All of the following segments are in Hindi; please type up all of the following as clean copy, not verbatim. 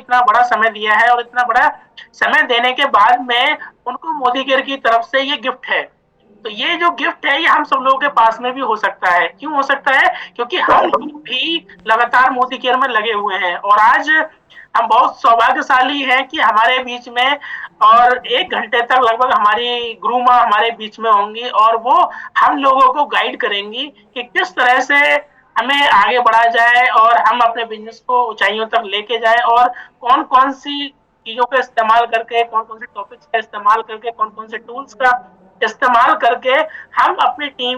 इतना बड़ा समय दिया है और इतना बड़ा समय देने के बाद में उनको मोदी केयर की तरफ से ये गिफ्ट है। तो ये जो गिफ्ट है ये हम सब लोगों के पास में भी हो सकता है। क्यों हो सकता है? क्योंकि हम लोग भी लगातार मोदी केयर में लगे हुए हैं और आज हम बहुत सौभाग्यशाली हैं कि हमारे बीच में और 1 घंटे तक लगभग हमारी गुरु माँ हमारे बीच में होंगी और वो हम लोगों को गाइड करेंगी कि किस तरह से हमें आगे बढ़ा जाए और हम अपने बिज़नेस को ऊँचाइयों तक लेके जाएँ और कौन-कौन सी चीज़ों का इस्तेमाल करके, कौन-कौन से टॉपिक्स का इस्तेमाल करके, कौन-कौन से टूल्स का इस्तेमाल करके हम अपनी टीम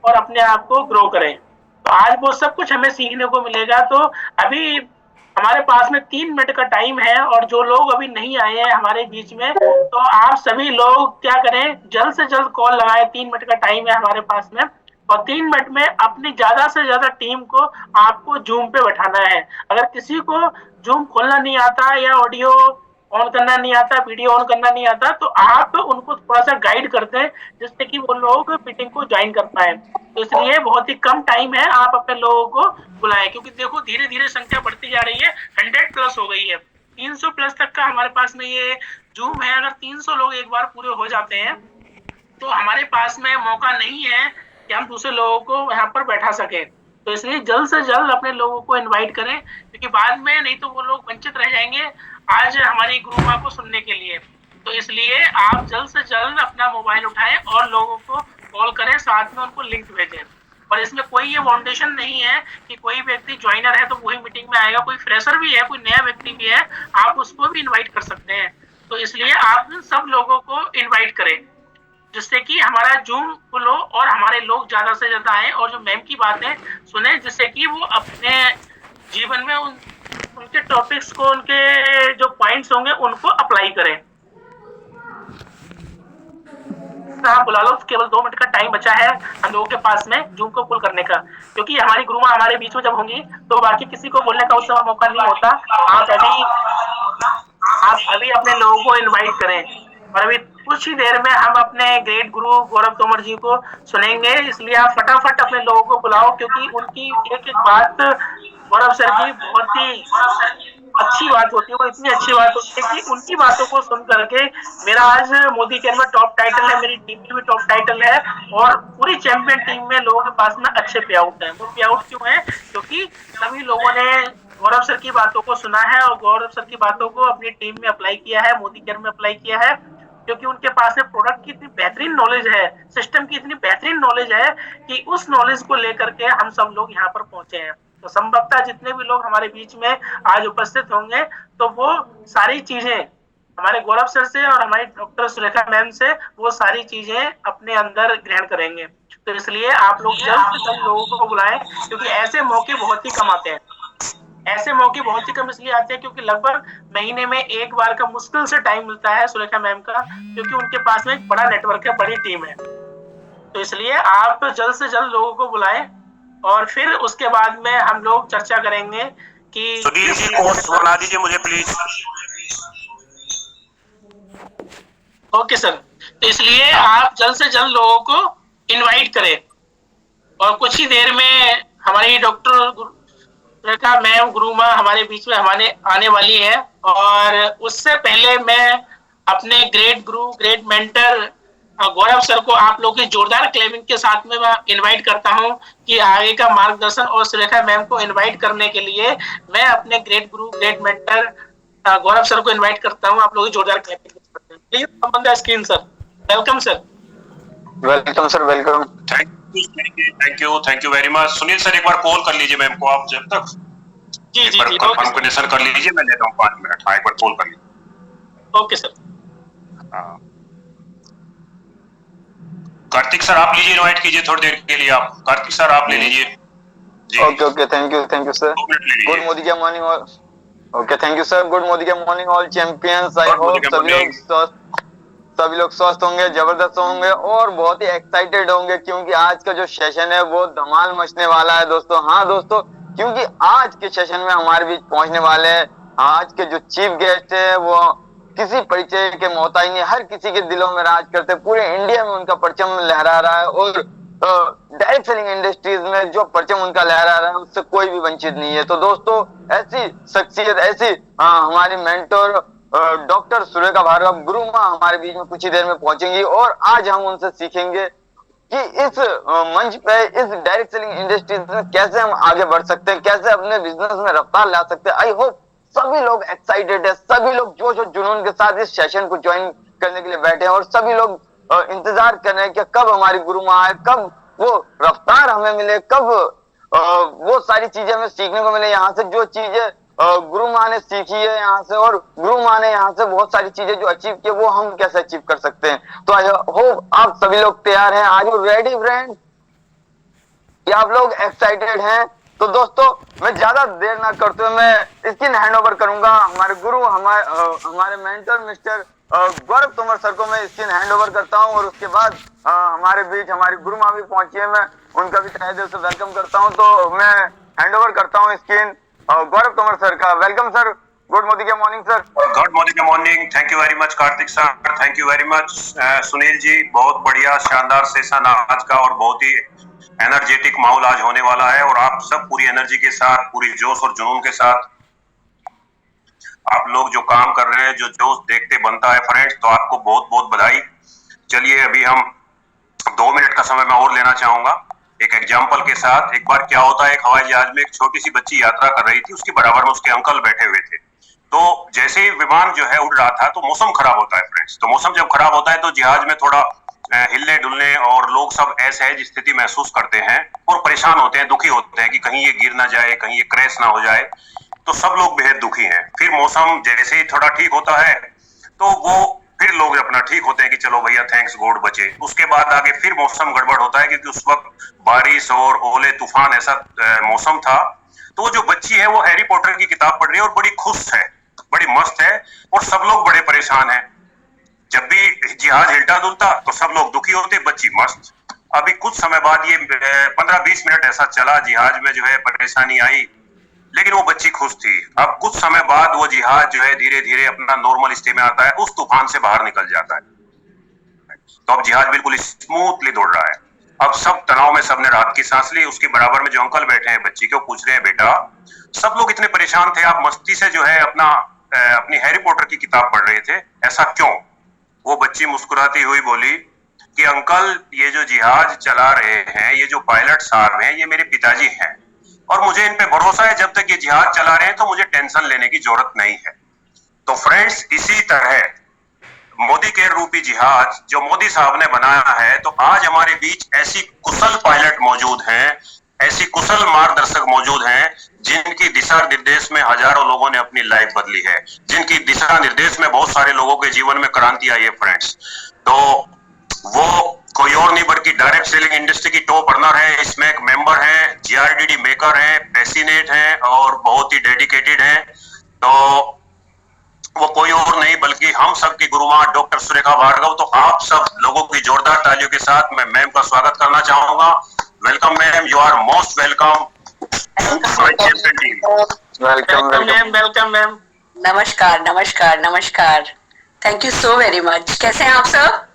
और अपने आप को ग्रो करें। तो आज वो सब कुछ हमें सीखने को मिलेगा। तो अभी हमारे पास में 3 मिनट का टाइम है और जो लोग अभी नहीं आए हैं हमारे बीच में, तो आप सभी लोग क्या करें, जल्द से जल्द कॉल लगाएँ। 3 मिनट का टाइम है हमारे पास में और 3 मिनट में अपनी ज़्यादा से ज़्यादा टीम को आपको ज़ूम पे बैठाना है। अगर किसी को ज़ूम खोलना नहीं आता या ऑडियो ऑन करना नहीं आता, वीडियो ऑन करना नहीं आता, तो आप उनको थोड़ा-सा गाइड कर दें, जिससे कि वो लोग मीटिंग को जॉइन कर पाएँ। तो इसलिए बहुत ही कम टाइम है, आप अपने लोगों को बुलाएँ क्योंकि देखो धीरे-धीरे संख्या बढ़ती जा रही है, 100 प्लस हो गई है। 300 प्लस तक का हमारे पास में ये ज़ूम है। अगर 300 लोग एक बार पूरे हो जाते हैं, तो हमारे पास में मौका नहीं है कि हम दूसरे लोगों को यहाँ पर बैठा सकें। तो इसलिए जल्द से जल्द अपने लोगों को इनवाइट करें क्योंकि बाद में नहीं तो वो लोग वंचित रह जाएँगे आज हमारी गुरु माँ को सुनने के लिए। तो इसलिए आप जल्द से जल्द अपना मोबाइल उठाएँ और लोगों को कॉल करें, साथ में उनको लिंक भेजें। और इसमें कोई ये फाउंडेशन नहीं है कि कोई व्यक्ति जॉइनर है तो वही मीटिंग में आएगा, कोई फ्रेशर भी है, कोई नया व्यक्ति भी है, आप उसको भी इनवाइट कर सकते हैं। तो इसलिए आप सब लोगों को इनवाइट करें। जिससे कि हमारा ज़ूम फुल हो और हमारे लोग ज़्यादा से ज़्यादा आएँ और जो मैम की बातें सुने जिससे कि वो अपने जीवन में उनके टॉपिक्स को, उनके जो पॉइंट्स होंगे उनको अप्लाई करें। आप बुला लो, केवल 2 मिनट का टाइम बचा है हम लोगों के पास में ज़ूम को फुल करने का, क्योंकि हमारी गुरु माँ हमारे बीच में जब होंगी तो बाकी किसी को बोलने का उस समय मौका नहीं होता। आप अभी अपने लोगों को इनवाइट करें और अभी कुछ ही देर में हम अपने ग्रेट गुरु गौरव तोमर जी को सुनेंगे। इसलिए आप फटाफट अपने लोगों को बुलाओ क्योंकि उनकी एक-एक बात गौरव सर की बहुत ही अच्छी बात होती है। वो इतनी अच्छी बात होती है कि उनकी बातों को सुन करके मेरा आज मोदी केयर में टॉप टाइटल है, मेरी टीम की भी टॉप टाइटल है और पूरी चैंपियन टीम में लोगों के पास में अच्छे पे आउट है। वो पे आउट क्यों है? क्योंकि सभी लोगों ने गौरव सर की बातों को सुना है और गौरव सर की बातों को अपनी टीम में अप्लाई किया है, मोदी केयर में अप्लाई किया है, क्योंकि उनके पास में प्रोडक्ट की इतनी बेहतरीन नॉलेज है, सिस्टम की इतनी बेहतरीन नॉलेज है कि उस नॉलेज को लेकर के हम सब लोग यहाँ पर पहुंचे हैं। तो संभवतः जितने भी लोग हमारे बीच में आज उपस्थित होंगे तो वो सारी चीजें हमारे गौरव सर से और हमारी डॉक्टर सुलेखा मैम से वो सारी चीजें अपने अंदर ग्रहण करेंगे। तो इसलिए आप लोग जल्द से जल्द लोगों को बुलाएं क्योंकि ऐसे मौके बहुत ही कम आते हैं। ऐसे मौके बहुत ही कम इसलिए आते हैं क्योंकि लगभग महीने में 1 बार का मुश्किल से टाइम मिलता है सुलेखा मैम का, क्योंकि उनके पास में एक बड़ा नेटवर्क है, बड़ी टीम है। तो इसलिए आप जल्द से जल्द लोगों को बुलाएं और फिर उसके बाद में हम लोग चर्चा करेंगे कि सुधीर जी कोर्स बना दीजिए मुझे प्लीज। Okay sir. तो इसलिए आप जल्द से जल्द लोगों को इनवाइट करें और कुछ ही देर में हमारी डॉक्टर सुलेखा मैम गुरु माँ हमारे बीच में हमारे आने वाली है और उससे पहले मैं अपने ग्रेट गुरु, ग्रेट मेंटर गौरव सर को आप लोग की जोरदार क्लेमिंग के साथ में मैं इनवाइट करता हूं कि आगे का मार्गदर्शन और सुलेखा मैम को इनवाइट करने के लिए मैं अपने ग्रेट गुरु, ग्रेट मेंटर गौरव सर को इनवाइट करता हूं। आप लोग जोरदार क्लेमिंग करते हैं। Please come on the screen sir. Welcome sir. Welcome sir, welcome. Thank you very much. Sunil sir एक बार कॉल कर लीजिए मैम को आप जब तक जी जी जी कंफर्मेशन कर लीजिए। मैं लेता हूँ 5 मिनट। हाँ एक बार कॉल कर लीजिए। Okay sir. हाँ कार्तिक सर आप लीजिए, इनवाइट कीजिए थोड़ी देर के लिए। आप कार्तिक सर आप ले लीजिए। Okay thank you sir. Good morning morning all. Okay thank you sir. Good morning all champions. I hope सभी लोग स्वस्थ होंगे, जबरदस्त होंगे और बहुत ही एक्साइटेड होंगे क्योंकि आज का जो सेशन है वो धमाल मचने वाला है दोस्तों। हाँ दोस्तों, क्योंकि आज के सेशन में हमारे बीच पहुंचने वाले आज के जो चीफ गेस्ट है वो किसी परिचय के मोहताज नहीं, हर किसी के दिलों में राज करते, पूरे इंडिया में उनका परचम लहरा रहा है और डायरेक्ट सेलिंग इंडस्ट्रीज में जो परचम उनका लहरा रहा है उससे कोई भी वंचित नहीं है। तो दोस्तों ऐसी शख्सियत, ऐसी हमारी मेंटर डॉक्टर सुरेखा भार्गव गुरु माँ हमारे बीच में कुछ ही देर में पहुंचेंगी और आज हम उनसे सीखेंगे कि इस मंच पे इस डायरेक्ट सेलिंग इंडस्ट्रीज में कैसे हम आगे बढ़ सकते हैं, कैसे अपने बिजनेस में रफ्तार ला सकते हैं। आई होप सभी लोग एक्साइटेड है, सभी लोग जोश और जुनून के साथ इस सेशन को ज्वाइन करने के लिए बैठे हैं और सभी लोग इंतजार कर रहे हैं कि कब हमारी गुरु माँ आए, कब वो रफ्तार हमें मिले, कब वो सारी चीजें हमें सीखने को मिले यहाँ से, जो चीजें गुरु माँ ने सीखी है यहाँ से और गुरु माँ ने यहाँ से बहुत सारी चीजें जो अचीव की वो हम कैसे अचीव कर सकते हैं। तो आई होप आप सभी लोग तैयार हैं। Are you ready friends? क्या आप लोग एक्साइटेड हैं? तो दोस्तों मैं ज्यादा देर ना करते हुए मैं स्क्रीन हैंड ओवर करूंगा हमारे गुरु, हमारे मेंटर मिस्टर गौरव तोमर सर को मैं स्क्रीन हैंड ओवर करता हूं और उसके बाद हमारे बीच हमारी गुरु माँ भी पहुंची है, मैं उनका भी तहे दिल से वेलकम करता हूं। तो मैं हैंड ओवर करता हूं स्क्रीन गौरव तोमर सर का। Welcome sir, good Modi morning sir. Good Modi morning, thank you very much Kartik sir, thank you very much Sunil ji. बहुत बढ़िया शानदार सेशन आज का और बहुत ही एनर्जेटिक माहौल आज होने वाला है और आप सब पूरी एनर्जी के साथ, पूरी जोश और जुनून के साथ आप लोग जो काम कर रहे हैं, जो जोश देखते बनता है फ्रेंड्स, तो आपको बहुत बहुत बधाई। चलिए अभी हम 2 मिनट का समय मैं और लेना चाहूंगा एक एग्जाम्पल के साथ। एक बार क्या होता है, एक हवाई जहाज में एक छोटी सी बच्ची यात्रा कर रही थी, उसके बराबर में उसके अंकल बैठे हुए थे। तो जैसे ही विमान जो है उड़ रहा था तो मौसम खराब होता है फ्रेंड्स। तो मौसम जब खराब होता है तो जहाज में थोड़ा हिलने डुलने और लोग सब असहज स्थिति महसूस करते हैं और परेशान होते हैं, दुखी होते हैं कि कहीं ये गिर ना जाए, कहीं ये क्रैश ना हो जाए। तो सब लोग बेहद दुखी हैं। फिर मौसम जैसे ही थोड़ा ठीक होता है तो वो फिर लोग अपना ठीक होते हैं कि चलो भैया थैंक्स गॉड बचे। उसके बाद आगे फिर मौसम गड़बड़ होता है क्योंकि उस वक्त बारिश और ओले तूफान ऐसा मौसम था। तो जो बच्ची है वो हैरी पॉटर की किताब पढ़ रही है और बड़ी खुश है, बड़ी मस्त है और सब लोग बड़े परेशान हैं। जब भी जहाज हिलता डुलता तो सब लोग दुखी होते, बच्ची मस्त। अभी कुछ समय बाद ये 15-20 मिनट ऐसा चला, जहाज में जो है परेशानी आई लेकिन वो बच्ची खुश थी। अब कुछ समय बाद वो जहाज जो है धीरे धीरे अपना नॉर्मल स्टेट में आता है, उस तूफान से बाहर निकल जाता है। तो अब जहाज बिल्कुल स्मूथली दौड़ रहा है। अब सब तनाव में सबने राहत की सांस ली। उसके बराबर में जो अंकल बैठे हैं बच्ची को पूछ रहे हैं, बेटा सब लोग इतने परेशान थे, आप मस्ती से जो है अपनी हैरी पॉटर की किताब पढ़ रहे थे, ऐसा क्यों? वो बच्ची मुस्कुराती हुई बोली कि अंकल ये जो जहाज चला रहे हैं, ये जो पायलट साहब हैं, ये मेरे पिताजी हैं और मुझे इन पे भरोसा है। जब तक ये जहाज चला रहे हैं तो मुझे टेंशन लेने की जरूरत नहीं है। तो फ्रेंड्स इसी तरह मोदी केयर रूपी जहाज जो मोदी साहब ने बनाया है, तो आज हमारे बीच ऐसी कुशल पायलट मौजूद हैं, ऐसी कुशल मार्गदर्शक मौजूद हैं जिनकी दिशा निर्देश में हजारों लोगों ने अपनी लाइफ बदली है, जिनकी दिशा निर्देश में बहुत सारे लोगों के जीवन में क्रांति आई है फ्रेंड्स। तो वो कोई और नहीं बल्कि डायरेक्ट सेलिंग इंडस्ट्री की टॉप रनर है, इसमें एक मेंबर है, जीआरडीडी मेकर है, पैसिनेट है और बहुत ही डेडिकेटेड है। तो वो कोई और नहीं बल्कि हम सबकी गुरु माँ डॉक्टर सुरेखा भार्गव। तो आप सब लोगों की जोरदार तालियों के साथ मैं मैम का स्वागत करना चाहूंगा। Welcome ma'am, you are most welcome. Welcome ma'am, welcome ma'am. नमस्कार नमस्कार नमस्कार, thank you so very much. कैसे हैं आप सब?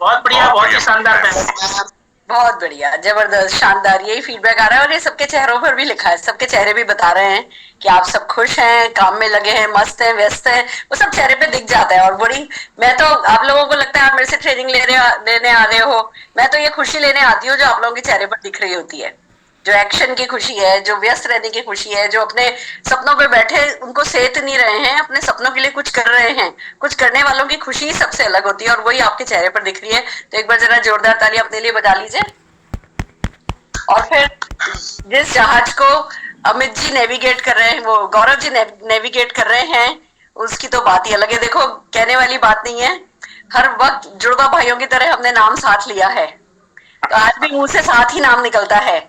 बहुत बढ़िया, बहुत ही शानदार मैम। बहुत बढ़िया, जबरदस्त, शानदार, यही फीडबैक आ रहा है और ये सबके चेहरों पर भी लिखा है। सबके चेहरे भी बता रहे हैं कि आप सब खुश हैं, काम में लगे हैं, मस्त हैं, व्यस्त हैं, वो सब चेहरे पे दिख जाता है। और बड़ी, मैं तो, आप लोगों को लगता है आप मेरे से ट्रेनिंग लेने आ रहे हो, मैं तो ये खुशी लेने आती हूँ जो आप लोगों के चेहरे पर दिख रही होती है, जो एक्शन की खुशी है, जो व्यस्त रहने की खुशी है, जो अपने सपनों पे बैठे उनको सेत नहीं रहे हैं, अपने सपनों के लिए कुछ कर रहे हैं। कुछ करने वालों की खुशी सबसे अलग होती है और वही आपके चेहरे पर दिख रही है। तो एक बार जरा जोरदार ताली अपने लिए बजा लीजिए। और फिर जिस जहाज को अमित जी नेविगेट कर रहे हैं, वो गौरव जी नेविगेट कर रहे हैं, उसकी तो बात ही अलग है। देखो, कहने वाली बात नहीं है, हर वक्त जुड़वा भाइयों की तरह हमने नाम साथ लिया है, तो आज भी मुंह से साथ ही नाम निकलता है।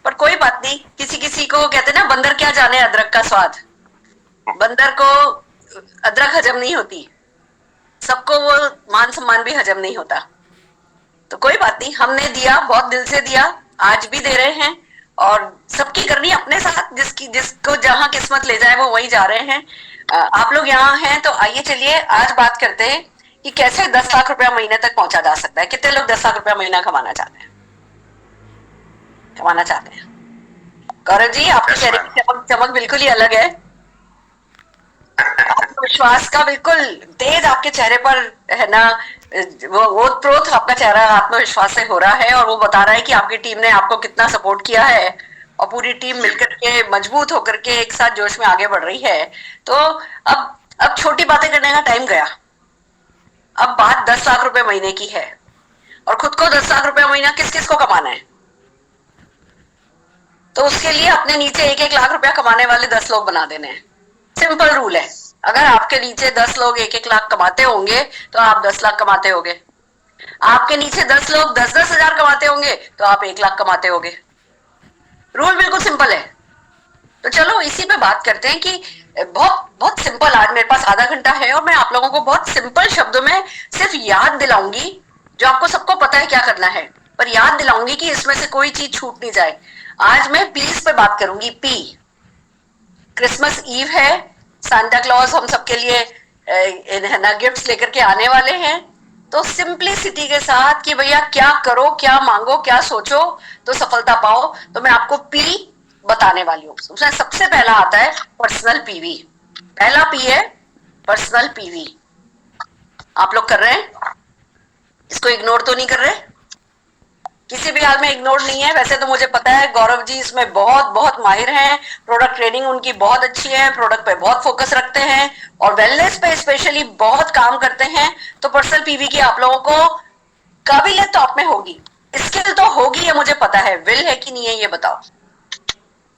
पर कोई बात नहीं, किसी किसी को कहते ना, बंदर क्या जाने अदरक का स्वाद, बंदर को अदरक हजम नहीं होती, सबको वो मान सम्मान भी हजम नहीं होता। तो कोई बात नहीं, हमने दिया, बहुत दिल से दिया, आज भी दे रहे हैं और सबकी करनी अपने साथ, जिसको जहां किस्मत ले जाए वो वहीं जा रहे हैं। आप लोग यहाँ हैं तो आइए चलिए आज बात करते हैं कि कैसे 10 लाख रुपया महीने तक पहुंचा जा सकता है। कितने लोग 10 लाख रुपया महीना कमाना चाहते हैं? कमाना चाहते हैं। गौरव जी, आपके चेहरे की चमक बिल्कुल ही अलग है। आत्मविश्वास का बिल्कुल तेज आपके चेहरे पर है ना, वो ओतप्रोत आपका चेहरा आत्मविश्वास से हो रहा है, और वो बता रहा है कि आपकी टीम ने आपको कितना सपोर्ट किया है और पूरी टीम मिलकर के मजबूत होकर के एक साथ जोश में आगे बढ़ रही है। तो अब छोटी बातें करने का टाइम गया। अब बात 10 लाख रुपए महीने की है, और खुद को 10 लाख रुपए महीना किस किस को कमाना है। तो उसके लिए अपने नीचे 1-1 लाख रुपया कमाने वाले 10 लोग बना देने हैं। सिंपल रूल है, अगर आपके नीचे 10 लोग 1-1 लाख कमाते होंगे तो आप 10 लाख कमाते होंगे। आपके नीचे 10 लोग 10-10 हजार कमाते होंगे तो आप 1 लाख कमाते होंगे। रूल बिल्कुल सिंपल है। तो चलो इसी पे बात करते हैं कि बहुत बहुत सिंपल, आज मेरे पास आधा घंटा है और मैं आप लोगों को बहुत सिंपल शब्दों में सिर्फ याद दिलाऊंगी, जो आपको सबको पता है क्या करना है, पर याद दिलाऊंगी कि इसमें से कोई चीज छूट नहीं जाए। आज मैं पीस पे बात करूंगी। पी, क्रिसमस ईव है, सांता क्लॉज हम सबके लिए ना गिफ्ट्स लेकर के आने वाले हैं। तो सिंपलिसिटी के साथ कि भैया क्या करो, क्या मांगो, क्या सोचो तो सफलता पाओ, तो मैं आपको पी बताने वाली हूँ। उसमें सबसे पहला आता है पर्सनल पीवी। पहला पी है पर्सनल पीवी। आप लोग कर रहे हैं? इसको इग्नोर तो नहीं कर रहे? किसी भी हाल में इग्नोर नहीं है। वैसे तो मुझे पता है गौरव जी इसमें बहुत बहुत माहिर हैं, प्रोडक्ट ट्रेनिंग उनकी बहुत अच्छी है, प्रोडक्ट पे बहुत फोकस रखते हैं और वेलनेस पे स्पेशली बहुत काम करते हैं। तो पर्सनल पीवी की आप लोगों को काबिलियत तो आप में होगी, स्किल तो होगी, ये मुझे पता है। विल है कि नहीं है ये बताओ।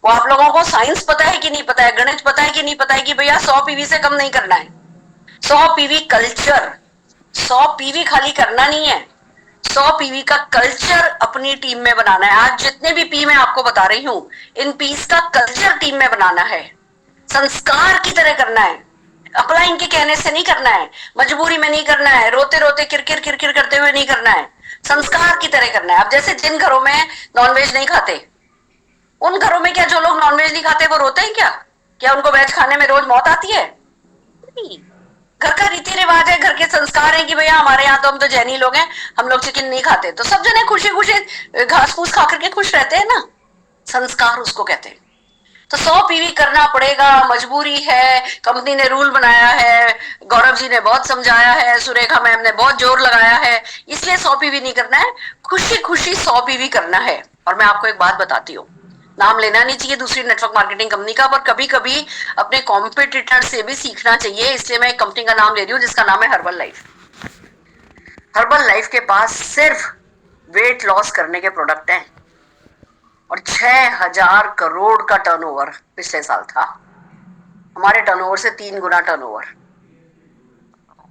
वो आप लोगों को साइंस पता है कि नहीं पता है, गणित पता है कि नहीं पता है कि भैया 100 पीवी से कम नहीं करना है। 100 पीवी कल्चर, 100 पीवी खाली करना नहीं है, 100 पीवी का कल्चर अपनी टीम में बनाना है। आज जितने भी पी मैं आपको बता रही हूं, इन पीस का कल्चर टीम में बनाना है, संस्कार की तरह करना है। अप्लाई इनके कहने से नहीं करना है, मजबूरी में नहीं करना है, रोते रोते किरकिर किरकिर करते हुए नहीं करना है, संस्कार की तरह करना है। अब जैसे जिन घरों में नॉनवेज नहीं खाते, उन घरों में क्या जो लोग नॉनवेज नहीं खाते वो रोते हैं क्या? क्या उनको वेज खाने में रोज मौत आती है? नहीं। घर का रीति रिवाज है, घर के संस्कार है कि भैया हमारे यहाँ तो हम तो जैनी लोग हैं, हम लोग चिकन नहीं खाते, तो सब जने खुशी खुशी घास फूस खा करके खुश रहते हैं ना। संस्कार उसको कहते हैं। तो 100 पीवी करना पड़ेगा, मजबूरी है, कंपनी ने रूल बनाया है, गौरव जी ने बहुत समझाया है, सुरेखा मैम ने बहुत जोर लगाया है, इसलिए 100 पीवी नहीं करना है, खुशी खुशी 100 पीवी करना है। और मैं आपको एक बात बताती हूँ, नाम लेना नहीं चाहिए दूसरी नेटवर्क मार्केटिंग कंपनी का, पर कभी कभी अपने कॉम्पिटिटर से भी सीखना चाहिए, इसलिए मैं एक कंपनी का नाम ले रही हूँ जिसका नाम है हर्बल लाइफ। हर्बल लाइफ के पास सिर्फ वेट लॉस करने के प्रोडक्ट हैं और 6000 करोड़ का टर्नओवर पिछले साल था। हमारे टर्नओवर से 3 गुना टर्नओवर।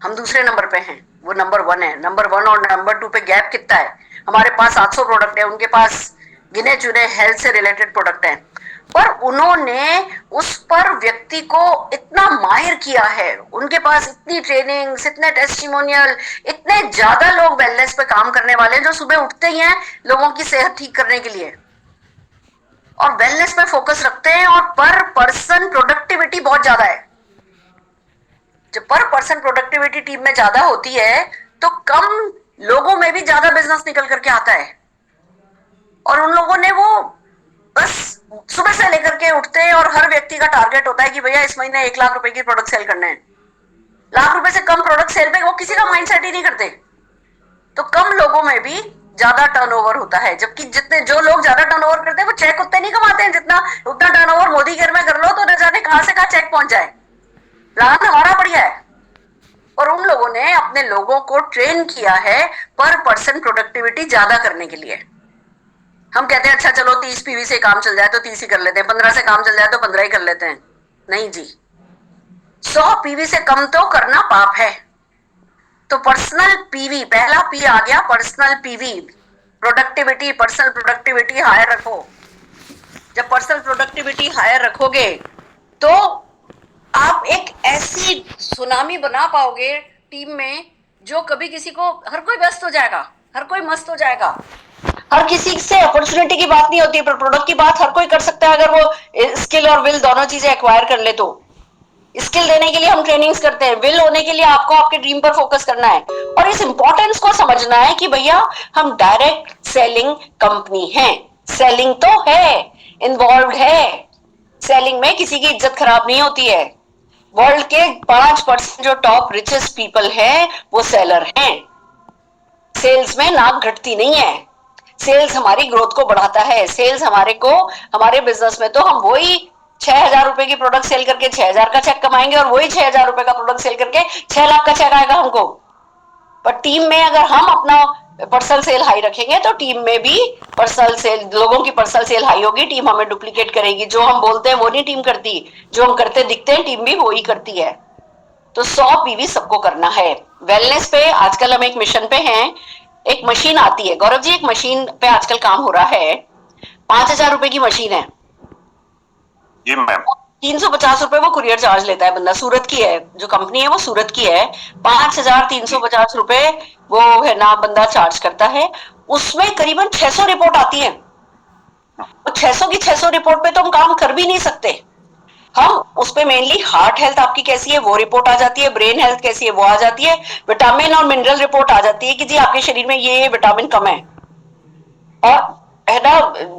हम दूसरे नंबर पे हैं, वो नंबर 1 है। नंबर 1 और नंबर 2 पे गैप कितना है? हमारे पास 700 प्रोडक्ट है, उनके पास गिने चुने हेल्थ से रिलेटेड प्रोडक्ट हैं, पर उन्होंने उस पर व्यक्ति को इतना माहिर किया है, उनके पास इतनी ट्रेनिंग्स, इतने टेस्टिमोनियल, इतने ज्यादा लोग वेलनेस पे काम करने वाले हैं जो सुबह उठते ही हैं लोगों की सेहत ठीक करने के लिए और वेलनेस पे फोकस रखते हैं, और पर पर्सन प्रोडक्टिविटी बहुत ज्यादा है। जब पर पर्सन प्रोडक्टिविटी टीम में ज्यादा होती है तो कम लोगों में भी ज्यादा बिजनेस निकल करके आता है। और उन लोगों ने वो बस सुबह से लेकर के उठते हैं और हर व्यक्ति का टारगेट होता है कि भैया इस महीने 1 लाख रुपए की प्रोडक्ट सेल करने हैं। लाख रुपए से कम प्रोडक्ट सेल पे वो किसी का माइंडसेट ही नहीं करते। तो कम लोगों में भी ज्यादा टर्नओवर होता है, जबकि जितने जो लोग ज्यादा टर्नओवर करते हैं वो चेक उतने नहीं कमाते हैं जितना उतना टर्नओवर मोदी केयर में कर लो तो न जाने कहां से कहां चेक पहुंच जाए। प्लान हमारा बढ़िया है और उन लोगों ने अपने लोगों को ट्रेन किया है पर पर्सन प्रोडक्टिविटी ज्यादा करने के लिए। हम कहते हैं अच्छा चलो 30 पीवी से काम चल जाए तो 30 ही कर लेते हैं, 15 से काम चल जाए तो 15 ही कर लेते हैं। नहीं जी, 100 पीवी से कम तो करना पाप है। तो पर्सनल पीवी, पहला पी आ गया personal PV, productivity, personal productivity higher रखो। जब पर्सनल प्रोडक्टिविटी हायर रखोगे तो आप एक ऐसी सुनामी बना पाओगे टीम में जो कभी किसी को, हर कोई व्यस्त हो जाएगा, हर कोई मस्त हो जाएगा, हर किसी से अपॉर्चुनिटी की बात नहीं होती, पर प्रोडक्ट की बात हर कोई कर सकता है अगर वो स्किल और विल दोनों चीजें एक्वायर कर ले। तो स्किल देने के लिए हम ट्रेनिंग्स करते हैं, विल होने के लिए आपको आपके ड्रीम पर फोकस करना है और इस इंपॉर्टेंस को समझना है कि भैया हम डायरेक्ट सेलिंग कंपनी हैं। सेलिंग तो है, इन्वॉल्व है, सेलिंग में किसी की इज्जत खराब नहीं होती है। वर्ल्ड के 5% जो टॉप रिचेस्ट पीपल है वो सेलर हैं। सेल्स में नाक घटती नहीं है, सेल्स हमारी ग्रोथ को बढ़ाता है। सेल्स हमारे बिजनेस में तो हम वही 6,000 रुपए की प्रोडक्ट सेल करके 6,000 का चेक कमाएंगे और वही 6,000 रुपए का प्रोडक्ट सेल करके 6 लाख का चेक आएगा हमको। पर टीम में अगर हम अपना पर्सनल सेल हाई रखेंगे तो टीम में भी पर्सनल सेल, लोगों की पर्सनल सेल हाई होगी, टीम हमें डुप्लीकेट करेगी। जो हम बोलते हैं वो नहीं टीम करती, जो हम करते दिखते हैं टीम भी वो ही करती है। तो 100 पीवी सबको करना है। वेलनेस पे आजकल हम एक मिशन पे हैं। एक मशीन आती है गौरव जी, एक मशीन पे आजकल काम हो रहा है, 5,000 रुपए की मशीन है जी मैम। 350 रुपए वो कुरियर चार्ज लेता है बंदा, सूरत की है जो कंपनी है, वो सूरत की है। 5,350 रुपए वो है ना बंदा चार्ज करता है। उसमें करीबन 600 रिपोर्ट आती है। 600 की 600 रिपोर्ट पे तो हम काम कर भी नहीं सकते। हम उस पे मेनली हार्ट हेल्थ आपकी कैसी है वो रिपोर्ट आ जाती है, ब्रेन हेल्थ कैसी है वो आ जाती है, विटामिन और मिनरल रिपोर्ट आ जाती है कि जी आपके शरीर में ये विटामिन कम है, और है ना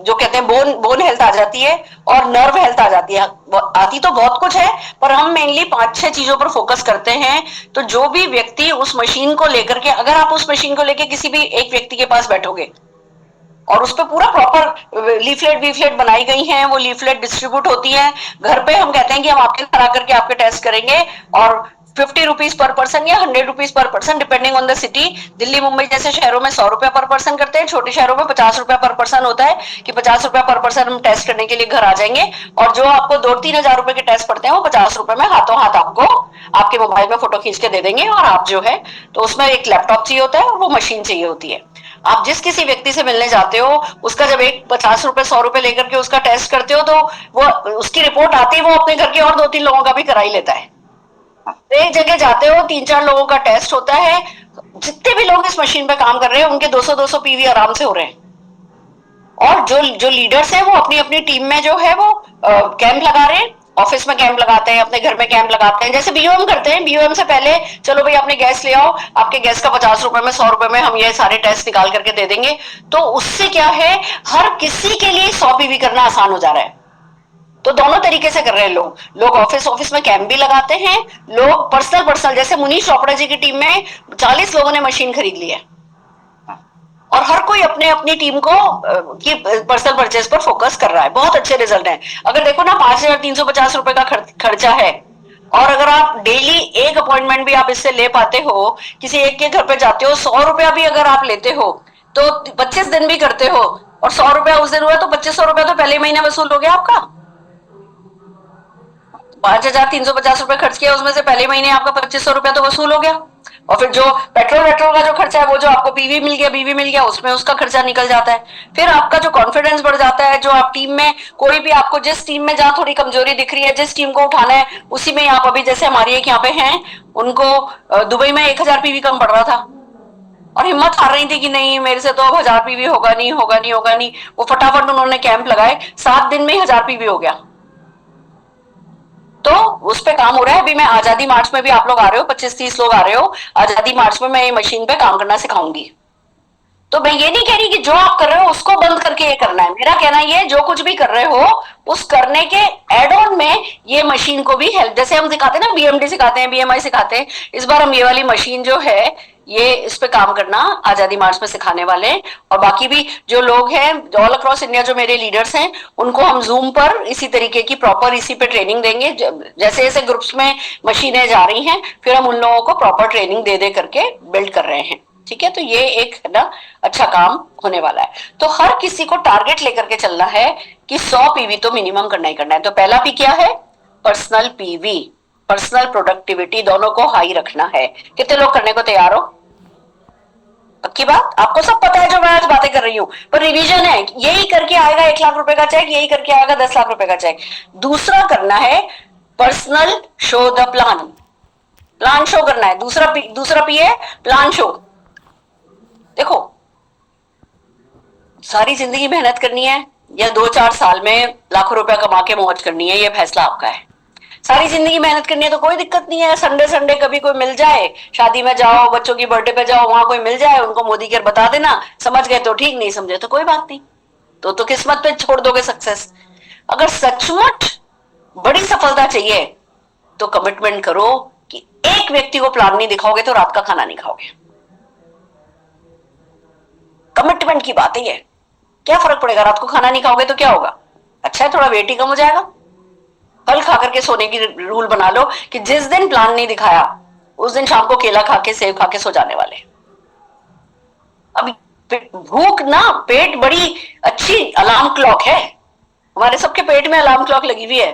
जो कहते हैं बोन हेल्थ आ जाती है, और नर्व हेल्थ आ जाती है। आती तो बहुत कुछ है पर हम मेनली 5-6 चीजों पर फोकस करते हैं। तो जो भी व्यक्ति उस मशीन को लेकर के, अगर आप उस मशीन को लेकर किसी भी एक व्यक्ति के पास बैठोगे और उस पर पूरा प्रॉपर लीफलेट बनाई गई हैं, वो लीफलेट डिस्ट्रीब्यूट होती है घर पे। हम कहते हैं कि हम आपके घर आकर के आपके टेस्ट करेंगे और 50 रुपीज पर पर्सन या 100 rupees per person depending on the city. Delhi Mumbai जैसे शहरों में 100 रुपया पर पर्सन करते हैं, छोटे शहरों में 50 रुपया पर पर्सन होता है कि 50 रुपया पर पर्सन हम टेस्ट करने के लिए घर आ जाएंगे। और जो आपको 2-3 हजार रुपए के टेस्ट पड़ते हैं वो 50 रुपए में हाथों हाथ आपको आपके मोबाइल में फोटो खींच के दे देंगे। और आप जो है तो उसमें एक लैपटॉप चाहिए होता है और वो मशीन चाहिए होती है। आप जिस किसी व्यक्ति से मिलने जाते हो उसका जब एक 50 रुपए 100 रुपए लेकर के उसका टेस्ट करते हो तो वो उसकी रिपोर्ट आती है, वो अपने घर के और 2-3 लोगों का भी करा ही लेता है। एक जगह जाते हो 3-4 लोगों का टेस्ट होता है, जितने भी लोग इस मशीन पे काम कर रहे हैं उनके 200-200 पीवी आराम से हो रहे हैं। और जो लीडर्स हैं वो अपनी अपनी टीम में जो है वो कैंप लगा रहे हैं, ऑफिस में कैंप लगाते हैं, अपने घर में कैंप लगाते हैं, जैसे बीओएम करते हैं। बीओएम से पहले चलो भाई अपने गैस ले आओ, आपके गैस का 50 रुपए में 100 रुपए में हम ये सारे टेस्ट निकाल करके दे देंगे। तो उससे क्या है, हर किसी के लिए 100 पीवी करना आसान हो जा रहा है। तो दोनों तरीके से कर रहे हैं लोग ऑफिस में कैंप भी लगाते हैं, लोग पर्सनल जैसे मुनीश चोपड़ा जी की टीम में 40 लोगों ने मशीन खरीद ली है और हर कोई अपने अपनी टीम को की पर्सनल परचेज पर फोकस कर रहा है। बहुत अच्छे रिजल्ट हैं। अगर देखो ना 5,350 रुपए का खर्चा है और अगर आप डेली एक अपॉइंटमेंट भी आप इससे ले पाते हो, किसी एक के घर पे जाते हो, 100 रुपया भी अगर आप लेते हो तो 25 दिन भी करते हो और 100 रुपया उस दिन हुआ तो 2500 रुपया तो पहले महीने वसूल हो गया आपका। 5,350 रुपए खर्च किया, उसमें से पहले महीने आपका 2500 रुपया तो वसूल हो गया। और फिर जो पेट्रोल का जो खर्चा है वो जो आपको बीवी मिल गया उसमें उसका खर्चा निकल जाता है। फिर आपका जो कॉन्फिडेंस बढ़ जाता है, जो आप टीम में कोई भी आपको जिस टीम में जहां थोड़ी कमजोरी दिख रही है, जिस टीम को उठाना है उसी में आप अभी जैसे हमारी एक यहाँ पे हैं, उनको दुबई में 1000 पीवी कम पड़ रहा था और हिम्मत हार रही थी कि नहीं मेरे से तो अब 1000 पीवी होगा नहीं। वो फटाफट उन्होंने कैंप लगाए, 7 दिन में 1000 पीवी हो गया। तो उस पे काम हो रहा है। अभी मैं आजादी मार्च में भी आप लोग आ रहे हो, 25-30 लोग आ रहे हो। आजादी मार्च में मैं ये मशीन पे काम करना सिखाऊंगी। तो मैं ये नहीं कह रही कि जो आप कर रहे हो उसको बंद करके ये करना है। मेरा कहना ये जो कुछ भी कर रहे हो उस करने के एड ऑन में ये मशीन को भी हेल्प, जैसे हम सिखाते हैं ना, बीएमडी सिखाते हैं, बीएमआई सिखाते हैं, इस बार हम ये वाली मशीन जो है ये इस पे काम करना आजादी मार्च में सिखाने वाले हैं। और बाकी भी जो लोग हैं ऑल अक्रॉस इंडिया, जो मेरे लीडर्स हैं, उनको हम जूम पर इसी तरीके की प्रॉपर इसी पे ट्रेनिंग देंगे। जैसे जैसे ग्रुप्स में मशीनें जा रही हैं फिर हम उन लोगों को प्रॉपर ट्रेनिंग दे करके बिल्ड कर रहे हैं। ठीक है, तो ये एक है ना अच्छा काम होने वाला है। तो हर किसी को टारगेट लेकर के चलना है कि 100 पीवी तो मिनिमम करना ही करना है। तो पहला पी क्या है, पर्सनल पीवी, पर्सनल प्रोडक्टिविटी दोनों को हाई रखना है। कितने लोग करने को तैयार हो? पक्की बात, आपको सब पता है जो मैं आज बातें कर रही हूं, पर रिवीजन है। यही करके आएगा 1 लाख रुपए का चेक, यही करके आएगा 10 लाख रुपए का चेक। दूसरा करना है personal show the plan show करना है। दूसरा पी है प्लान शो। देखो सारी जिंदगी मेहनत करनी है या 2-4 साल में लाखों रुपया कमा के मौज करनी है, ये फैसला आपका है। सारी जिंदगी मेहनत करनी है तो कोई दिक्कत नहीं है। संडे कभी कोई मिल जाए, शादी में जाओ, बच्चों की बर्थडे पे जाओ, वहां कोई मिल जाए, उनको मोदी केयर बता देना, समझ गए तो ठीक, नहीं समझे तो कोई बात नहीं। तो किस्मत पे छोड़ दोगे सक्सेस। अगर सचमुच बड़ी सफलता चाहिए तो कमिटमेंट करो कि एक व्यक्ति को प्लान नहीं दिखाओगे तो रात का खाना नहीं खाओगे। कमिटमेंट की बात है ये। क्या फर्क पड़ेगा, रात को खाना नहीं खाओगे तो क्या होगा? अच्छा है, थोड़ा वेट ही कम हो जाएगा। फल खा करके सोने की रूल बना लो कि जिस दिन प्लान नहीं दिखाया उस दिन शाम को केला खा के सेब खा के सो जाने वाले। अब भूख ना, पेट बड़ी अच्छी अलार्म क्लॉक है, हमारे सबके पेट में अलार्म क्लॉक लगी हुई है।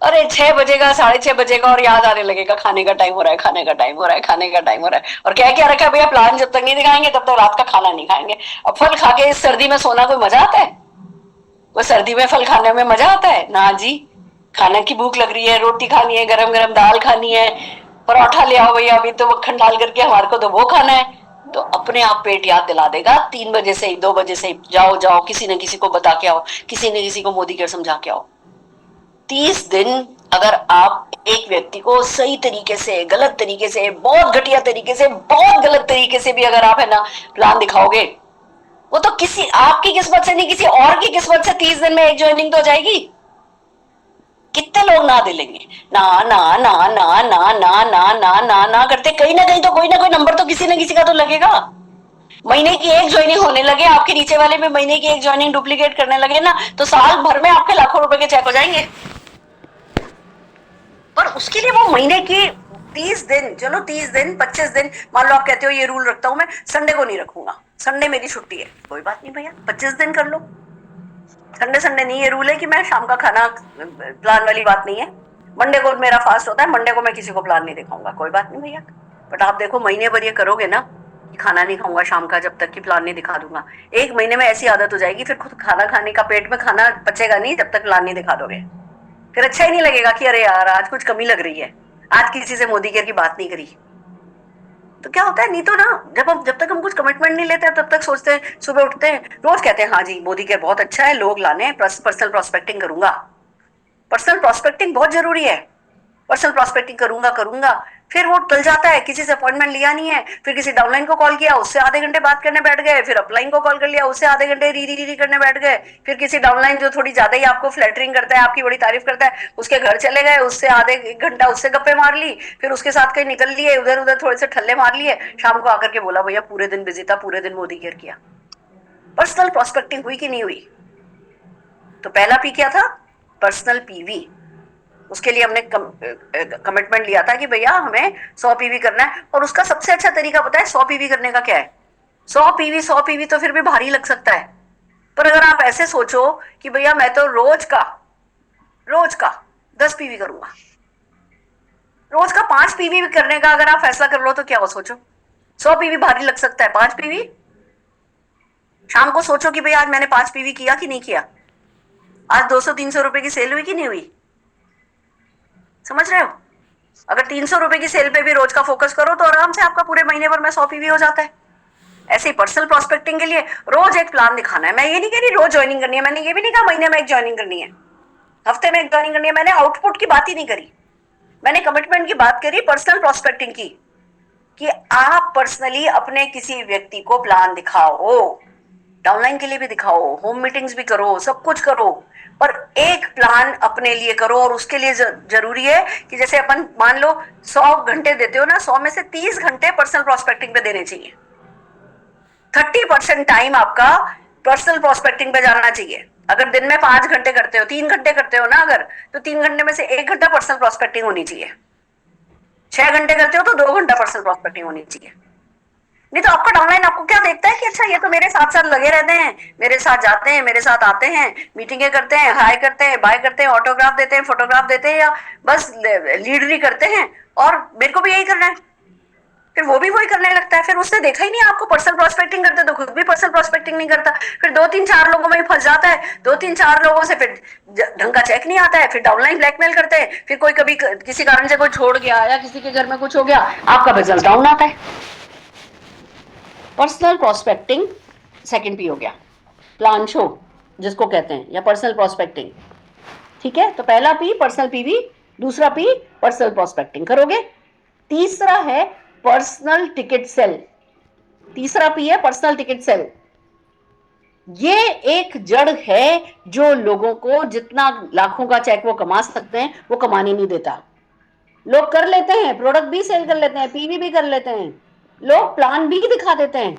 अरे 6 बजेगा, 6:30 बजेगा और याद आने लगेगा खाने का टाइम हो रहा है, खाने का टाइम हो रहा है, खाने का टाइम हो रहा है। और क्या रखा है भैया, प्लान जब तक नहीं दिखाएंगे तब तक रात का खाना नहीं खाएंगे। अब फल खा के इस सर्दी में सोना कोई मजा आता है? वो सर्दी में फल खाने में मजा आता है ना जी। खाने की भूख लग रही है, रोटी खानी है, गरम गरम दाल खानी है, पराठा ले आओ भैया, अभी तो मक्खन डाल करके, हमारे को तो वो खाना है। तो अपने आप पेट याद दिला देगा। 3 बजे से 2 बजे से जाओ किसी न किसी को बता के आओ, किसी न किसी को मोदी केयर समझा के आओ। 30 दिन अगर आप एक व्यक्ति को सही तरीके से, गलत तरीके से, बहुत घटिया तरीके से, बहुत गलत तरीके से भी अगर आप है ना प्लान दिखाओगे, वो तो किसी आपकी किस्मत से नहीं किसी और की किस्मत से 30 दिन में एक ज्वाइनिंग तो हो जाएगी। कितने लोग ना दिलेंगे, ना ना ना ना ना ना ना ना ना ना करते, कहीं ना कहीं तो कोई ना कोई नंबर तो किसी ना किसी का तो लगेगा। महीने की एक ज्वाइनिंग होने लगे, आपके नीचे वाले में महीने की एक ज्वाइनिंग डुप्लीकेट करने लगे ना, तो साल भर में आपके लाखों रुपए के चेक हो जाएंगे। पर उसके लिए वो महीने की 30 दिन, चलो 30 दिन 25 दिन, मान लो आप कहते हो ये रूल रखता हूं मैं, संडे को नहीं रखूंगा, संडे मेरी छुट्टी है, कोई बात नहीं भैया, 25 दिन कर लो। संडे नहीं ये रूल है कि मैं शाम का खाना, प्लान वाली बात नहीं है। मंडे को मेरा फास्ट होता है, मंडे को मैं किसी को प्लान नहीं दिखाऊंगा, कोई बात नहीं भैया। बट आप देखो महीने भर ये करोगे ना कि खाना नहीं खाऊंगा शाम का जब तक कि प्लान नहीं दिखा दूंगा, 1 महीने में ऐसी आदत हो जाएगी, फिर खुद खाना खाने का, पेट में खाना पचेगा नहीं जब तक प्लान नहीं दिखा दोगे। फिर अच्छा ही नहीं लगेगा कि अरे यार आज कुछ कमी लग रही है, आज किसी से मोदी केयर की बात नहीं करी। तो क्या होता है, नहीं तो ना, जब तक हम कुछ कमिटमेंट नहीं लेते तब तक सोचते हैं, सुबह उठते हैं रोज कहते हैं हाँ जी मोदी केयर बहुत अच्छा है, लोग लाने, पर्सनल प्रॉस्पेक्टिंग करूंगा। पर्सनल प्रॉस्पेक्टिंग बहुत जरूरी है, पर्सनल प्रॉस्पेक्टिंग करूंगा, फिर वो टल जाता है, किसी से अपॉइंटमेंट लिया नहीं है, फिर किसी डाउनलाइन को कॉल किया, उससे आधे घंटे बात करने बैठ गए, फिर अपलाइन को कॉल कर लिया, उससे आधे घंटे री करने बैठ गए, फिर किसी डाउनलाइन जो थोड़ी ज्यादा ही आपको फ्लैटरिंग करता है, आपकी बड़ी तारीफ करता है, उसके घर चले गए, उससे आधे 1 घंटा उससे गप्पे मार ली, फिर उसके साथ कहीं निकल लिए, उधर उधर थोड़े से ठल्ले मार लिए, शाम को आकर के बोला भैया पूरे दिन बिजी था, पूरे दिन मोदी केयर किया। पर्सनल प्रॉस्पेक्टिंग हुई कि नहीं हुई? तो पहला पी क्या था? Personal PV. उसके लिए हमने कमिटमेंट लिया था कि भैया हमें 100 पीवी करना है, और उसका सबसे अच्छा तरीका पता है 100 पीवी करने का क्या है? 100 पीवी तो फिर भी भारी लग सकता है, पर अगर आप ऐसे सोचो कि भैया मैं तो रोज का 10 पीवी करूंगा, रोज का 5 पीवी करने का अगर आप फैसला कर लो तो क्या हो, सोचो 100 पीवी भारी लग सकता है, 5 पीवी शाम को सोचो कि भैया आज मैंने 5 पीवी किया कि नहीं किया, आज 200-300 रुपए की सेल हुई कि नहीं हुई, समझ रहे हो? अगर 300 रुपए की सेल पे भी रोज का फोकस करो तो आराम से आपका पूरे महीने भर में 100 पीवी हो जाता है। ऐसे ही पर्सनल प्रॉस्पेक्टिंग के लिए रोज एक प्लान दिखाना है। मैं ये नहीं कह रही रोज ज्वाइनिंग करनी है, मैंने ये भी नहीं कहा महीने में एक ज्वाइनिंग करनी है, हफ्ते में एक ज्वाइनिंग करनी है, मैंने आउटपुट की बात ही नहीं करी, मैंने कमिटमेंट की बात करी, पर्सनल प्रॉस्पेक्टिंग की, कि आप पर्सनली अपने किसी व्यक्ति को प्लान दिखाओ, डाउनलाइन के लिए भी दिखाओ, होम मीटिंग्स भी करो, सब कुछ करो, पर एक प्लान अपने लिए करो। और उसके लिए जरूरी है कि जैसे अपन मान लो 100 घंटे देते हो ना, 100 में से 30 घंटे पर्सनल प्रॉस्पेक्टिंग पे देने चाहिए, 30% टाइम आपका पर्सनल प्रॉस्पेक्टिंग पे जाना चाहिए। अगर दिन में 5 घंटे करते हो, 3 घंटे करते हो ना अगर, तो 3 घंटे में से 1 घंटा पर्सनल प्रॉस्पेक्टिंग होनी चाहिए। 6 घंटे करते हो तो 2 घंटा पर्सनल प्रॉस्पेक्टिंग होनी चाहिए। नहीं तो आपका डाउनलाइन आपको क्या देखता है कि अच्छा ये तो मेरे साथ साथ लगे रहते हैं, मेरे साथ जाते हैं, मेरे साथ आते हैं, मीटिंगें करते हैं, हाई करते हैं, बाय करते हैं, ऑटोग्राफ देते हैं, फोटोग्राफ देते हैं, या बस लीडरी करते हैं और मेरे को भी यही करना है, फिर वो भी वही करने लगता है। फिर उसने देखा ही नहीं आपको पर्सनल प्रॉस्पेक्टिंग करते, तो खुद भी पर्सनल प्रॉस्पेक्टिंग नहीं करता, फिर 2-3-4 लोगों में फंस जाता है, 2-3-4 लोगों से फिर ढंग का चेक नहीं आता है, फिर डाउनलाइन ब्लैकमेल करते हैं, फिर कोई कभी किसी कारण से कोई छोड़ गया या किसी के घर में कुछ हो गया, आपका बिजनेस डाउन आता है। पर्सनल प्रॉस्पेक्टिंग सेकंड पी हो गया, प्लान शो जिसको कहते हैं, या पर्सनल प्रॉस्पेक्टिंग, ठीक है? तो पहला पी पर्सनल पीवी, दूसरा पी पर्सनल प्रॉस्पेक्टिंग करोगे, तीसरा है पर्सनल टिकट सेल, तीसरा पी है पर्सनल टिकट सेल। ये एक जड़ है जो लोगों को जितना लाखों का चेक वो कमा सकते हैं वो कमाने नहीं देता। लोग कर लेते हैं, प्रोडक्ट भी सेल कर लेते हैं, पीवी भी कर लेते हैं, लोग प्लान भी दिखा देते हैं,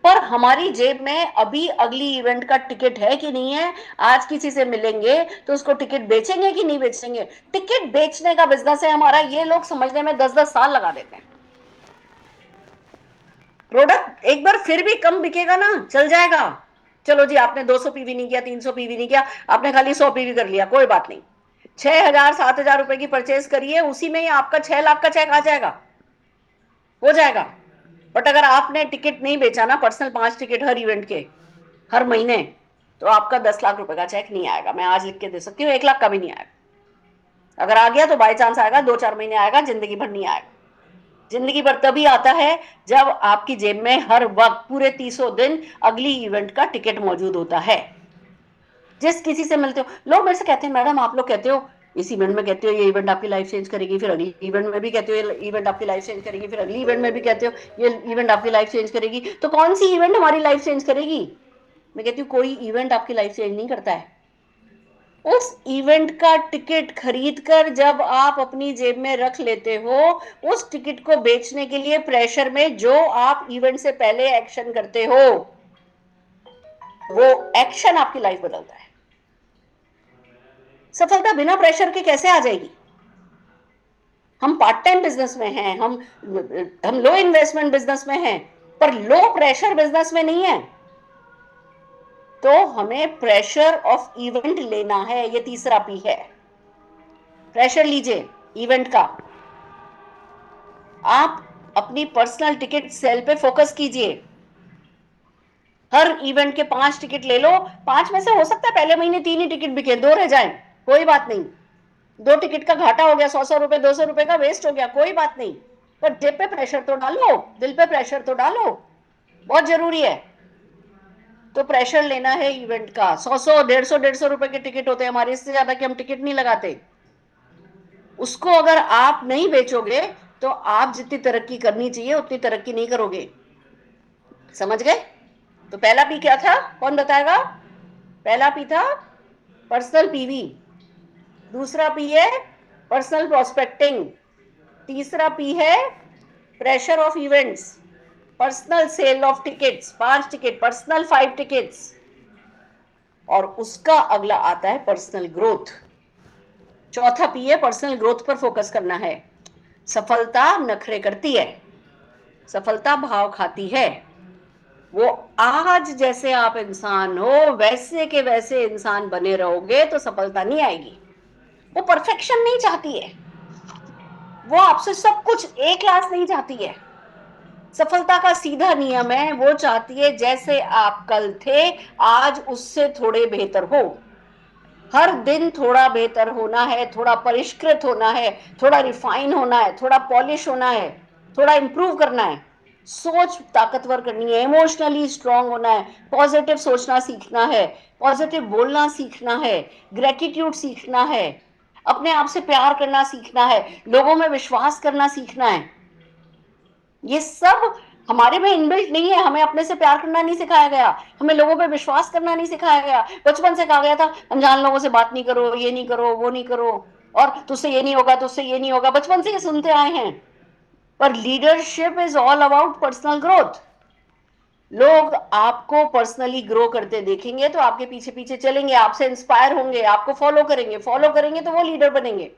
पर हमारी जेब में अभी अगली इवेंट का टिकट है कि नहीं है। आज किसी से मिलेंगे तो उसको टिकट बेचेंगे कि नहीं बेचेंगे। टिकट बेचने का बिजनेस है हमारा, ये लोग समझने में 10-10 साल लगा देते हैं। प्रोडक्ट एक बार फिर भी कम बिकेगा ना, चल जाएगा। चलो जी, आपने 200 पीवी नहीं किया, 300 पीवी नहीं किया, आपने खाली 100 पीवी कर लिया, कोई बात नहीं। 6,000-7,000 रुपए की परचेज करिए, उसी में ही आपका 6 लाख का चेक आ जाएगा, हो जाएगा। बट अगर आपने टिकट नहीं बेचा ना, पर्सनल 5 टिकट हर इवेंट के हर महीने, तो आपका 10 लाख रुपए का चेक नहीं आएगा। मैं आज लिख के दे सकती हूँ, 1 लाख का भी नहीं आएगा। अगर आ गया तो बाई चांस आएगा, 2-4 महीने आएगा, जिंदगी भर नहीं आएगा। जिंदगी भर तभी आता है जब आपकी जेब में हर वक्त पूरे 300 दिन अगली इवेंट का टिकट मौजूद होता है। जिस किसी से मिलते हो, लोग मेरे से कहते हैं मैडम आप लोग कहते हो इस इवेंट में कहते हो ये इवेंट आपकी लाइफ चेंज करेगी, फिर अगली इवेंट में भी कहते हो ये इवेंट आपकी लाइफ चेंज करेगी, फिर अगली इवेंट में भी कहते हो ये इवेंट आपकी लाइफ चेंज करेगी, तो कौन सी इवेंट हमारी लाइफ चेंज करेगी? मैं कहती हूँ कोई इवेंट आपकी लाइफ चेंज नहीं करता है। उस इवेंट का टिकट खरीदकर जब आप अपनी जेब में रख लेते हो, उस टिकट को बेचने के लिए प्रेशर में जो आप इवेंट से पहले एक्शन करते हो, वो एक्शन आपकी लाइफ बदलता है। सफलता बिना प्रेशर के कैसे आ जाएगी? हम पार्ट टाइम बिजनेस में हैं, हम लो इन्वेस्टमेंट बिजनेस में हैं, पर लो प्रेशर बिजनेस में नहीं है। तो हमें प्रेशर ऑफ इवेंट लेना है, ये तीसरा पी है। प्रेशर लीजिए इवेंट का। आप अपनी पर्सनल टिकट सेल पे फोकस कीजिए। हर इवेंट के 5 टिकट ले लो, 5 में से हो सकता है पहले महीने 3 ही टिकट बिके, 2 रह जाए, कोई बात नहीं। 2 टिकट का घाटा हो गया, 100 रुपए 200 रुपए का वेस्ट हो गया, कोई बात नहीं। पर जेब पे प्रेशर तो डालो, दिल पे प्रेशर तो डालो, बहुत जरूरी है। तो प्रेशर लेना है इवेंट का। 100 150 रुपए के टिकट होते हैं हमारे, इससे ज्यादा कि हम टिकट नहीं लगाते। उसको अगर आप नहीं बेचोगे तो आप जितनी तरक्की करनी चाहिए उतनी तरक्की नहीं करोगे। समझ गए? तो पहला पी क्या था, कौन बताएगा? पहला पी था पर्सनल पीवी, दूसरा पी है पर्सनल प्रोस्पेक्टिंग, तीसरा पी है pressure of events, personal sale of tickets 5 ticket, personal 5 tickets, और उसका अगला आता है पर्सनल ग्रोथ। चौथा पी है पर्सनल ग्रोथ पर फोकस करना है। सफलता नखरे करती है, सफलता भाव खाती है। वो आज जैसे आप इंसान हो वैसे के वैसे इंसान बने रहोगे तो सफलता नहीं आएगी। वो परफेक्शन नहीं चाहती है, वो आपसे सब कुछ एक क्लास नहीं चाहती है। सफलता का सीधा नियम है, वो चाहती है जैसे आप कल थे आज उससे थोड़े बेहतर हो। हर दिन थोड़ा बेहतर होना है, थोड़ा परिष्कृत होना है, थोड़ा रिफाइन होना है, थोड़ा पॉलिश होना है, थोड़ा इंप्रूव करना है। सोच ताकतवर करनी है, इमोशनली स्ट्रांग होना है, पॉजिटिव सोचना सीखना है, पॉजिटिव बोलना सीखना है, ग्रेटिट्यूड सीखना है, अपने आप से प्यार करना सीखना है, लोगों में विश्वास करना सीखना है। ये सब हमारे में इनबिल्ट नहीं है। हमें अपने से प्यार करना नहीं सिखाया गया, हमें लोगों पे विश्वास करना नहीं सिखाया गया। बचपन से कहा गया था अनजान लोगों से बात नहीं करो, ये नहीं करो, वो नहीं करो, और तुझसे ये नहीं होगा, तुझसे ये नहीं होगा, बचपन से ये सुनते आए हैं। पर leadership is all about personal growth. लोग आपको पर्सनली ग्रो करते देखेंगे तो आपके पीछे पीछे चलेंगे, आपसे इंस्पायर होंगे, आपको फॉलो करेंगे तो वो लीडर बनेंगे।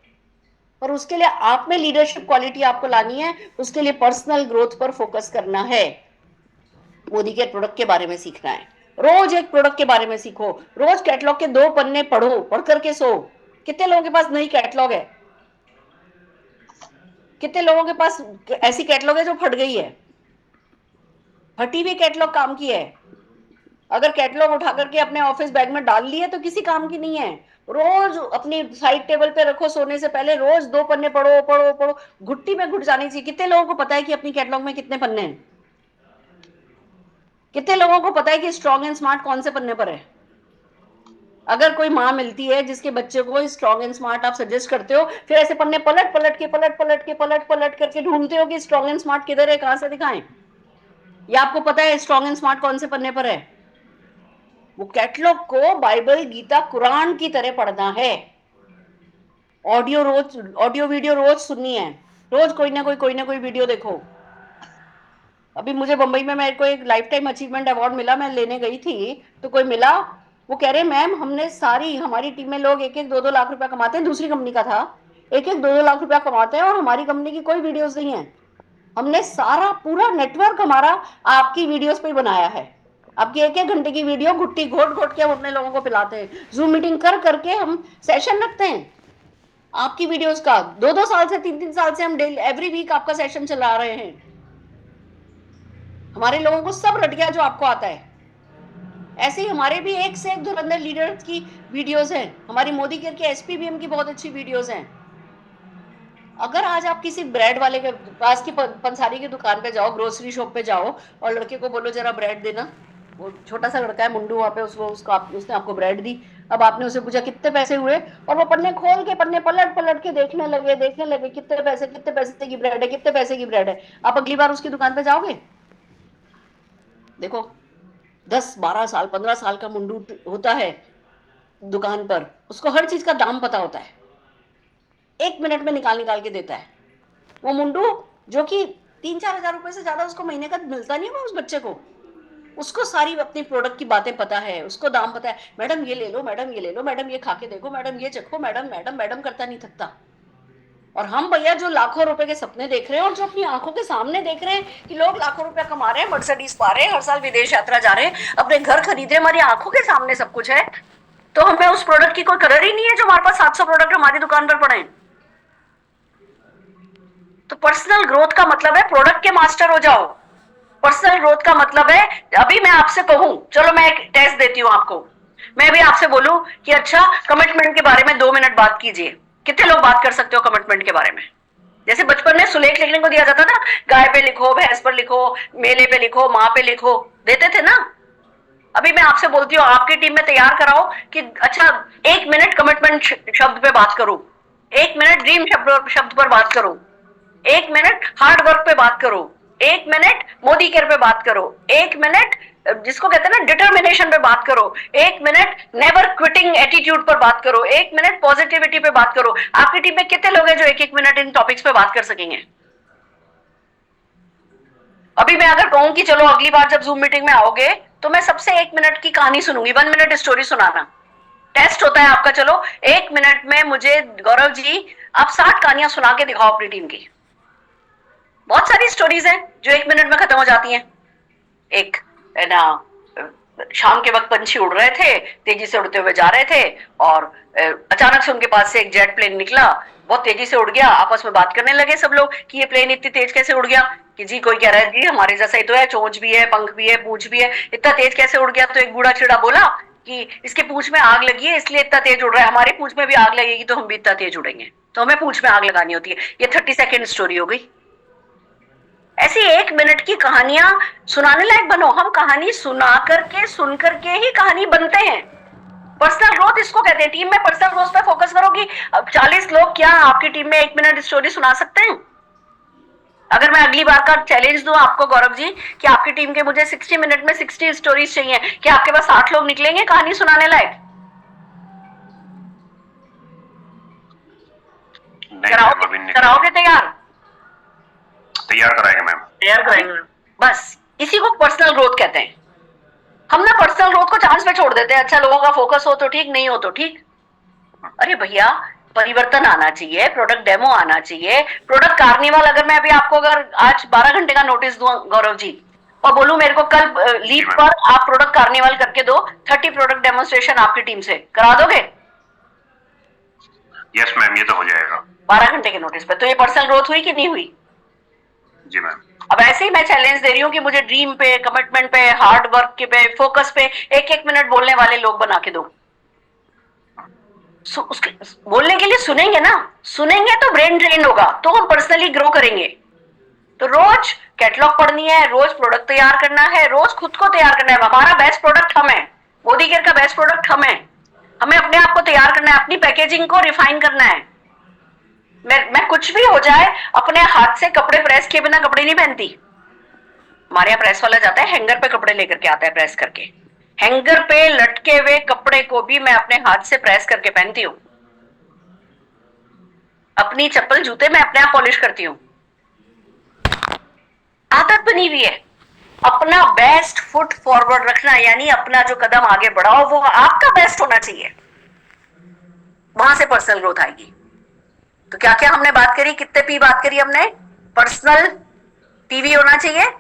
पर उसके लिए आप में लीडरशिप क्वालिटी आपको लानी है, उसके लिए पर्सनल ग्रोथ पर फोकस करना है। मोदी के प्रोडक्ट के बारे में सीखना है, रोज एक प्रोडक्ट के बारे में सीखो, रोज कैटलॉग के 2 पन्ने पढ़ो, पढ़ करके सो। कितने लोगों के पास नई कैटलॉग है? कितने लोगों के पास ऐसी कैटलॉग है जो फट गई है? फटी हुई कैटलॉग काम की है। अगर कैटलॉग उठा करके अपने ऑफिस बैग में डाल लिए तो किसी काम की नहीं है। रोज अपनी साइड टेबल पे रखो, सोने से पहले रोज 2 पन्ने पढ़ो पढ़ो पढ़ो, घुट्टी में घुट जानी चाहिए। कितने लोगों को पता है कि अपनी कैटलॉग में कितने पन्ने हैं? कितने लोगों को पता है कि स्ट्रॉन्ग एंड स्मार्ट कौन से पन्ने पर है? अगर कोई माँ मिलती है जिसके बच्चे को स्ट्रॉन्ग एंड स्मार्ट आप सजेस्ट करते हो, फिर ऐसे पन्ने पलट पलट करके ढूंढते हो कि स्ट्रॉन्ग एंड स्मार्ट किधर है, कहां से दिखाएं? या आपको पता है स्ट्रॉन्ग एंड स्मार्ट कौन से पन्ने पर है? वो कैटलॉग को बाइबल, गीता, कुरान की तरह पढ़ना है। ऑडियो वीडियो रोज सुननी है, रोज कोई ना कोई वीडियो देखो। अभी मुझे बंबई में मेरे को एक लाइफ टाइम अचीवमेंट अवार्ड मिला, मैं लेने गई थी तो कोई मिला, वो कह रहे मैम हमने सारी, हमारी टीम में लोग 1-1, 2-2 लाख रुपया कमाते हैं, दूसरी कंपनी का था, 1-1, 2-2 लाख रुपया कमाते हैं और हमारी कंपनी की कोई वीडियोस नहीं है। हमने सारा पूरा नेटवर्क हमारा आपकी वीडियोस पे बनाया है। आपकी 1-1 घंटे की वीडियो घुट्टी घोट घोट के हम अपने लोगों को पिलाते हैं। जूम मीटिंग कर करके हम सेशन रखते हैं आपकी वीडियोस का। 2-2 साल से 3-3 साल से हम डेली एवरी वीक आपका सेशन चला रहे हैं। हमारे लोगों को सब रट गया जो आपको आता है। ऐसे ही हमारे भी एक से एक धुरंधर लीडर्स की वीडियोस हैं। हमारी मोदी केयर के एसपीबीएम की बहुत अच्छी वीडियोस हैं। अगर आज आप किसी ब्रेड वाले के पास की पंसारी की दुकान पे जाओ, ग्रोसरी शॉप पे जाओ और लड़के को बोलो जरा ब्रेड देना, वो छोटा सा लड़का है मुंडू वहां पे, उसने आपको ब्रेड दी। अब आपने उसे पूछा कितने पैसे हुए, और वो पन्ने खोल के, पन्ने पलट पलट के देखने लगे कितने पैसे की ब्रेड है, कितने पैसे की ब्रेड है। आप अगली बार उसकी दुकान पे जाओगे? देखो 10-12 साल 15 साल का मुंडू होता है दुकान पर, उसको हर चीज का दाम पता होता है, 1 मिनट में निकाल के देता है। वो मुंडू जो कि 3-4 हजार रुपए से ज्यादा उसको महीने का मिलता नहीं होगा उस बच्चे को, उसको सारी अपनी प्रोडक्ट की बातें पता है, उसको दाम पता है। मैडम ये ले लो, मैडम ये ले लो, मैडम ये खा के देखो, मैडम ये चखो, मैडम मैडम मैडम करता नहीं थकता। और हम भैया जो लाखों रुपए के सपने देख रहे हैं और जो अपनी आंखों के सामने देख रहे हैं कि लोग लाखों रुपया कमा रहे हैं, मर्सिडीज पा रहे हैं, हर साल विदेश यात्रा जा रहे हैं, अपने घर खरीदे, हमारी आंखों के सामने सब कुछ है, तो हमें उस प्रोडक्ट की कोई कदर ही नहीं है जो हमारे पास 700 प्रोडक्ट हमारी दुकान पर पड़े हैं। तो पर्सनल ग्रोथ का मतलब है प्रोडक्ट के मास्टर हो जाओ। पर्सनल ग्रोथ का मतलब है, अभी मैं आपसे कहूं, चलो मैं एक टेस्ट देती हूं आपको, मैं भी आपसे बोलूं कि अच्छा कमिटमेंट के बारे में 2 मिनट बात कीजिए। कितने लोग बात कर सकते हो कमिटमेंट के बारे में? जैसे बचपन में सुलेख लिखने को दिया जाता था, गाय पे लिखो, भैंस पर लिखो, मेले पे लिखो, माँ पे लिखो, देते थे ना। अभी मैं आपसे बोलती हूँ आपकी टीम में तैयार कराओ कि अच्छा 1 मिनट कमिटमेंट शब्द पे बात करो, 1 मिनट ड्रीम शब्द पर बात करो, 1 मिनट हार्ड वर्क पे बात करो, 1 मिनट मोदी केयर पे बात करो, 1 मिनट जिसको कहते हैं ना डिटर्मिनेशन पे बात करो, 1 मिनट नेवर क्विटिंग एटीट्यूड पर बात करो, 1 मिनट पॉजिटिविटी पे बात करो। आपकी टीम में कितने लोग हैं जो 1-1 मिनट इन टॉपिक्स पे बात कर सकेंगे? अभी मैं अगर कहूं कि चलो अगली बार जब जूम मीटिंग में आओगे तो मैं सबसे 1 मिनट की कहानी सुनूंगी, 1 मिनट स्टोरी सुनाना टेस्ट होता है आपका। चलो 1 मिनट में मुझे गौरव जी आप 60 कहानियां सुना के दिखाओ अपनी टीम की। बहुत सारी स्टोरीज हैं जो 1 मिनट में खत्म हो जाती हैं। एक है ना, शाम के वक्त पंछी उड़ रहे थे, तेजी से उड़ते हुए जा रहे थे और अचानक से उनके पास से एक जेट प्लेन निकला, बहुत तेजी से उड़ गया। आपस में बात करने लगे सब लोग कि ये प्लेन इतनी तेज कैसे उड़ गया, कि जी कोई कह रहा है जी हमारे जैसा ही तो है, चोंच भी है, पंख भी है, पूंछ भी है, इतना तेज कैसे उड़ गया? तो एक बूढ़ा चिड़ा बोला कि इसके पूंछ में आग लगी है इसलिए इतना तेज उड़ रहा है, हमारी पूंछ में भी आग लगेगी तो हम भी इतना तेज उड़ेंगे, तो हमें पूंछ में आग लगानी होती है। ये 30 सेकेंड स्टोरी हो गई। ऐसी 1 मिनट की कहानियां सुनाने लायक बनो। हम कहानी सुना करके सुन करके ही कहानी बनते हैं। पर्सनल ग्रोथ इसको कहते हैं। टीम में पर्सनल ग्रोथ पे फोकस करो कि 40 लोग क्या आपकी टीम में 1 मिनट स्टोरी सुना सकते हैं? अगर मैं अगली बार का चैलेंज दूं आपको गौरव जी कि आपकी टीम के मुझे 60 मिनट में 60 स्टोरीज चाहिए, क्या आपके पास 60 लोग निकलेंगे कहानी सुनाने लायक? कराओगे तैयार? तैयार कराएंगे मैम, तैयार कराएंगे। बस इसी को पर्सनल ग्रोथ कहते हैं। हम ना पर्सनल ग्रोथ को चांस पे छोड़ देते हैं, अच्छा लोगों का फोकस हो तो ठीक, नहीं हो तो ठीक। अरे भैया परिवर्तन आना चाहिए, प्रोडक्ट डेमो आना चाहिए, प्रोडक्ट कार्निवल। अगर मैं अभी आपको अगर आज 12 घंटे का नोटिस दूं गौरव जी और बोलूं मेरे को कल लीव पर आप प्रोडक्ट कार्निवल करके दो, 30 प्रोडक्ट डेमोन्स्ट्रेशन आपकी टीम से करा दोगे? यस मैम, ये तो हो जाएगा 12 घंटे के नोटिस पे। तो ये पर्सनल ग्रोथ हुई कि नहीं हुई? जी मैम। अब ऐसे ही मैं चैलेंज दे रही हूँ कि मुझे ड्रीम पे, कमिटमेंट पे, हार्ड वर्क के पे, फोकस पे 1-1 मिनट बोलने वाले लोग बना के दो। उसके बोलने के लिए सुनेंगे ना, सुनेंगे तो ब्रेन ट्रेन होगा, तो हम पर्सनली ग्रो करेंगे। तो रोज कैटलॉग पढ़नी है, रोज प्रोडक्ट तैयार करना है, रोज खुद को तैयार करना है। हमारा बेस्ट प्रोडक्ट हम है, मोदी केयर का बेस्ट प्रोडक्ट हम है। हमें अपने आप को तैयार करना है, अपनी पैकेजिंग को रिफाइन करना है। मैं कुछ भी हो जाए अपने हाथ से कपड़े प्रेस किए बिना कपड़े नहीं पहनती। हमारे यहाँ प्रेस वाला जाता है, हैंगर पे कपड़े लेकर के आता है प्रेस करके। हैंगर पे लटके हुए कपड़े को भी मैं अपने हाथ से प्रेस करके पहनती हूँ। अपनी चप्पल जूते मैं अपने आप पॉलिश करती हूँ। आदत बनी हुई है। अपना बेस्ट फुट फॉरवर्ड रखना, यानी अपना जो कदम आगे बढ़ाओ वो आपका बेस्ट होना चाहिए, वहां से पर्सनल ग्रोथ आएगी। तो क्या क्या हमने बात करी, कितने पी बात करी हमने? पर्सनल टीवी होना चाहिए।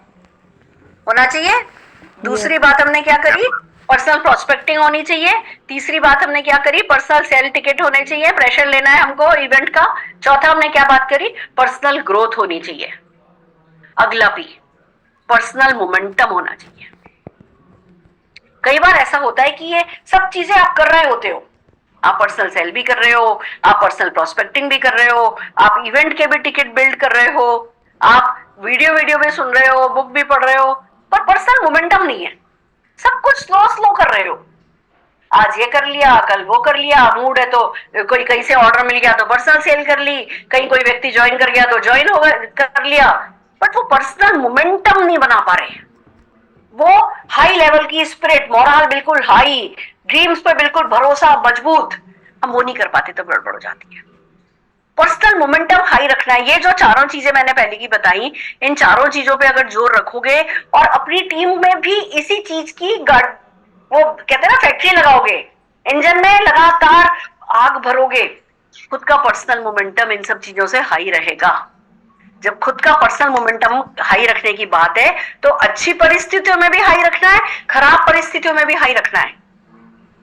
दूसरी बात हमने क्या करी? पर्सनल प्रोस्पेक्टिंग होनी चाहिए। तीसरी बात हमने क्या करी? पर्सनल सेल टिकट होने चाहिए, प्रेशर लेना है हमको इवेंट का। चौथा हमने क्या बात करी? पर्सनल ग्रोथ होनी चाहिए। अगला पी पर्सनल मोमेंटम होना चाहिए। कई बार ऐसा होता है कि ये सब चीजें आप कर रहे होते हो, आप पर्सनल सेल भी कर रहे हो, आप पर्सनल प्रोस्पेक्टिंग भी कर रहे हो, आप इवेंट के भी टिकट बिल्ड कर रहे हो, आप वीडियो भी सुन रहे हो, बुक भी पढ़ रहे हो, पर पर्सनल मोमेंटम नहीं है। सब कुछ स्लो कर रहे हो। आज ये कर लिया, कल वो कर लिया, मूड है तो कोई कहीं से ऑर्डर मिल गया तो पर्सनल सेल कर ली, कहीं कोई व्यक्ति ज्वाइन कर गया तो ज्वाइन हो कर लिया, बट वो पर्सनल मोमेंटम नहीं बना पा रहे। वो हाई लेवल की स्पिरिट, मोरल बिल्कुल हाई, ड्रीम्स पे बिल्कुल भरोसा मजबूत, हम वो नहीं कर पाते तो गड़बड़ हो जाती है। पर्सनल मोमेंटम हाई रखना है। ये जो चारों चीजें मैंने पहले की बताई, इन चारों चीजों पे अगर जोर रखोगे और अपनी टीम में भी इसी चीज की वो कहते हैं ना फैक्ट्री लगाओगे, इंजन में लगातार आग भरोगे, खुद का पर्सनल मोमेंटम इन सब चीजों से हाई रहेगा। जब खुद का पर्सनल मोमेंटम हाई रखने की बात है तो अच्छी परिस्थितियों में भी हाई रखना है, खराब परिस्थितियों में भी हाई रखना है।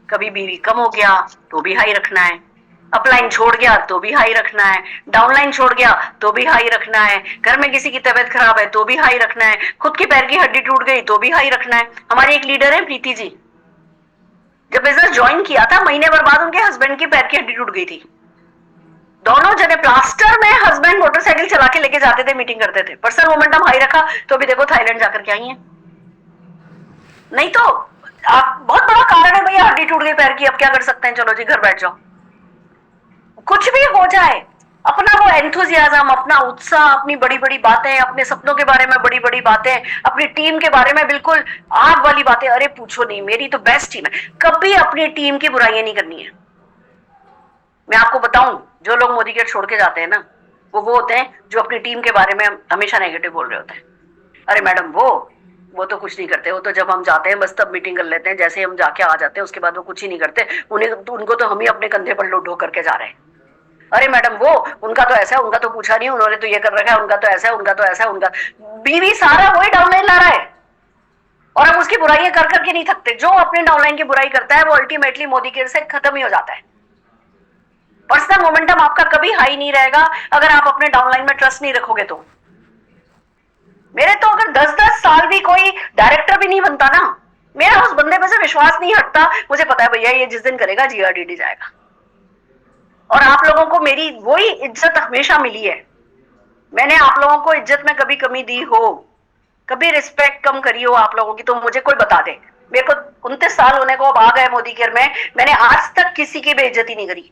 कभी बीवी कम हो गया तो भी हाई रखना है, अपलाइन छोड़ गया तो भी हाई रखना है, डाउनलाइन छोड़ गया तो भी हाई रखना है, घर में किसी की तबीयत खराब है तो भी हाई रखना है, खुद की पैर की हड्डी टूट गई तो भी हाई रखना है। हमारी एक लीडर है प्रीति जी, जब बिजनेस ज्वाइन किया था महीने भर बाद उनके हस्बैंड की पैर की हड्डी टूट गई थी। दोनों जने प्लास्टर में, हस्बैंड मोटरसाइकिल चला के लेके जाते थे, मीटिंग करते थे, पर्सनल मोमेंटम हाई रखा तो भी देखो थाईलैंड जाकर के आई है। नहीं तो आप बहुत बड़ा कारण है भैया, हड्डी टूट गई पैर की, अब क्या कर सकते हैं, चलो जी घर बैठ जाओ। कुछ भी हो जाए, अपना वो एंथुजियाज्म, अपना उत्साह, अपनी बड़ी बड़ी बातें, अपने सपनों के बारे में बड़ी बड़ी बातें, अपनी टीम के बारे में बिल्कुल आग वाली बातें, अरे पूछो नहीं, मेरी तो बेस्ट टीम है। कभी अपनी टीम की बुराइयां नहीं करनी है। मैं आपको बताऊं, जो लोग मोदी गेट छोड़ के जाते हैं ना, वो होते हैं जो अपनी टीम के बारे में हमेशा नेगेटिव बोल रहे होते हैं। अरे मैडम वो तो कुछ नहीं करते, वो तो जब हम जाते हैं बस तब मीटिंग कर लेते हैं, जैसे ही हम जाके आ जाते हैं उसके बाद वो कुछ ही नहीं करते, उनको तो हम ही अपने कंधे पर लोड ढो करके जा रहे हैं। अरे मैडम उनका तो ऐसा है, उनका तो पूछा नहीं, उन्होंने तो ये कर रखा है, उनका तो ऐसा है, उनका तो ऐसा है, उनका बीवी सारा वही डाउनलाइन ला रहा है और हम उसकी बुराइयां कर करके नहीं थकते। जो अपने डाउनलाइन की बुराई करता है वो अल्टीमेटली मोदी केयर से खत्म ही हो जाता है। पर्सनल मोमेंटम आपका कभी हाई नहीं रहेगा अगर आप अपने डाउनलाइन में ट्रस्ट नहीं रखोगे तो। मेरे तो अगर 10-10 साल भी कोई डायरेक्टर भी नहीं बनता ना, मेरा उस बंदे पे से विश्वास नहीं हटता। मुझे पता है भैया ये जिस दिन करेगा जीआरडीडी जाएगा, और आप लोगों को मेरी वही इज्जत हमेशा मिली है। मैंने आप लोगों को इज्जत में कभी कमी दी हो, कभी रिस्पेक्ट कम करी हो आप लोगों की तो मुझे कोई बता दे। मेरे को 29 साल होने को अब आ गए मोदी केयर में, मैंने आज तक किसी की बेइज्जती नहीं करी,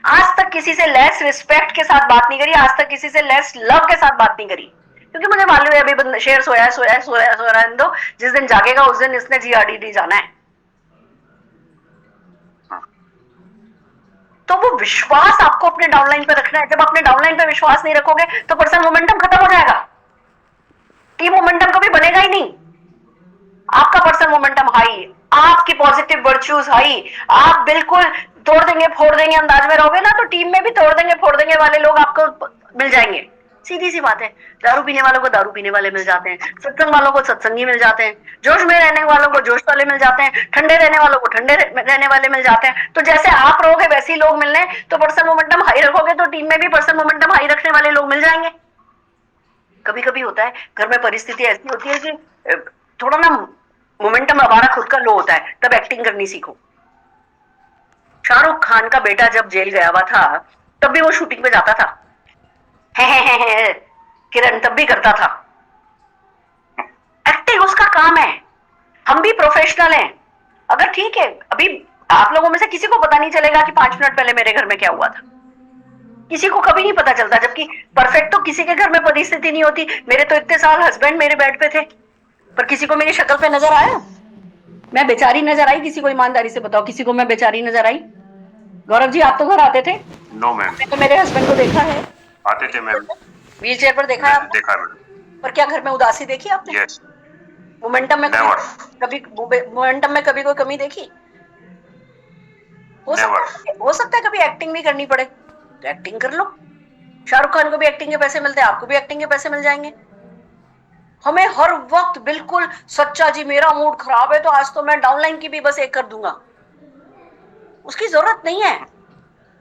आज तक किसी से लेस रिस्पेक्ट के साथ बात नहीं करी, आज तक किसी से लेस लव के साथ बात नहीं करी, क्योंकि मुझे मालूम है अभी शेर सोया है, तो जिस दिन जागेगा उस दिन इसने जीआरडीडी जाना है। तो वो विश्वास आपको अपने डाउनलाइन पे रखना है। जब अपने डाउनलाइन पे विश्वास नहीं रखोगे तो पर्सनल मोमेंटम खत्म हो जाएगा, टीम मोमेंटम कभी बनेगा ही नहीं। आपका पर्सनल मोमेंटम हाई, आपकी पॉजिटिव वर्च्यूज हाई, आप बिल्कुल तोड़ देंगे फोड़ देंगे अंदाज में रहोगे ना, तो टीम में भी तोड़ देंगे फोड़ देंगे वाले लोग आपको मिल जाएंगे। सीधी सी बात है, दारू पीने वालों को दारू पीने वाले मिल जाते हैं, सत्संग वालों को सत्संगी मिल जाते हैं, जोश में रहने वालों को जोश वाले मिल जाते हैं, ठंडे रहने वालों को ठंडे रहने वाले मिल जाते हैं। तो जैसे आप रहोगे वैसे ही लोग मिलने, तो पर्सनल मोमेंटम हाई रखोगे तो टीम में भी पर्सनल मोमेंटम हाई रखने वाले लोग मिल जाएंगे। कभी कभी होता है घर में परिस्थिति ऐसी होती है कि थोड़ा ना मोमेंटम हमारा खुद का लो होता है, तब एक्टिंग करनी सीखो। शाहरुख खान का बेटा जब जेल गया हुआ था तब भी वो शूटिंग पे जाता था, है किरण तब भी करता था। एक्टिंग उसका काम है, हम भी प्रोफेशनल हैं। अगर ठीक है, अभी आप लोगों में से किसी को पता नहीं चलेगा कि 5 मिनट पहले मेरे घर में क्या हुआ था, किसी को कभी नहीं पता चलता, जबकि परफेक्ट तो किसी के घर में परिस्थिति नहीं होती। मेरे तो इतने साल हस्बैंड मेरे बेड पे थे, पर किसी को मेरी शक्ल पे नजर आया? मैं बेचारी नजर आई? किसी को ईमानदारी से बताओ, किसी को मैं बेचारी नजर आई? गौरव जी, आप तो घर आते थे? No ma'am. तो मेरे हस्बैंड को देखा है, आते थे मैम। व्हील चेयर पर देखा है? देखा मैम। पर क्या घर में उदासी देखी आपने? यस। मोमेंटम में नेवर। कभी मोमेंटम में कभी कोई कमी देखी? हो सकता है कभी एक्टिंग भी करनी पड़े तो एक्टिंग कर लो। शाहरुख खान को भी एक्टिंग के पैसे मिलते हैं, आपको भी एक्टिंग के पैसे मिल जाएंगे। हमें हर वक्त बिल्कुल सच्चा जी मेरा मूड खराब है तो आज तो मैं डाउनलाइन की भी बस एक कर दूंगा, उसकी जरूरत नहीं है।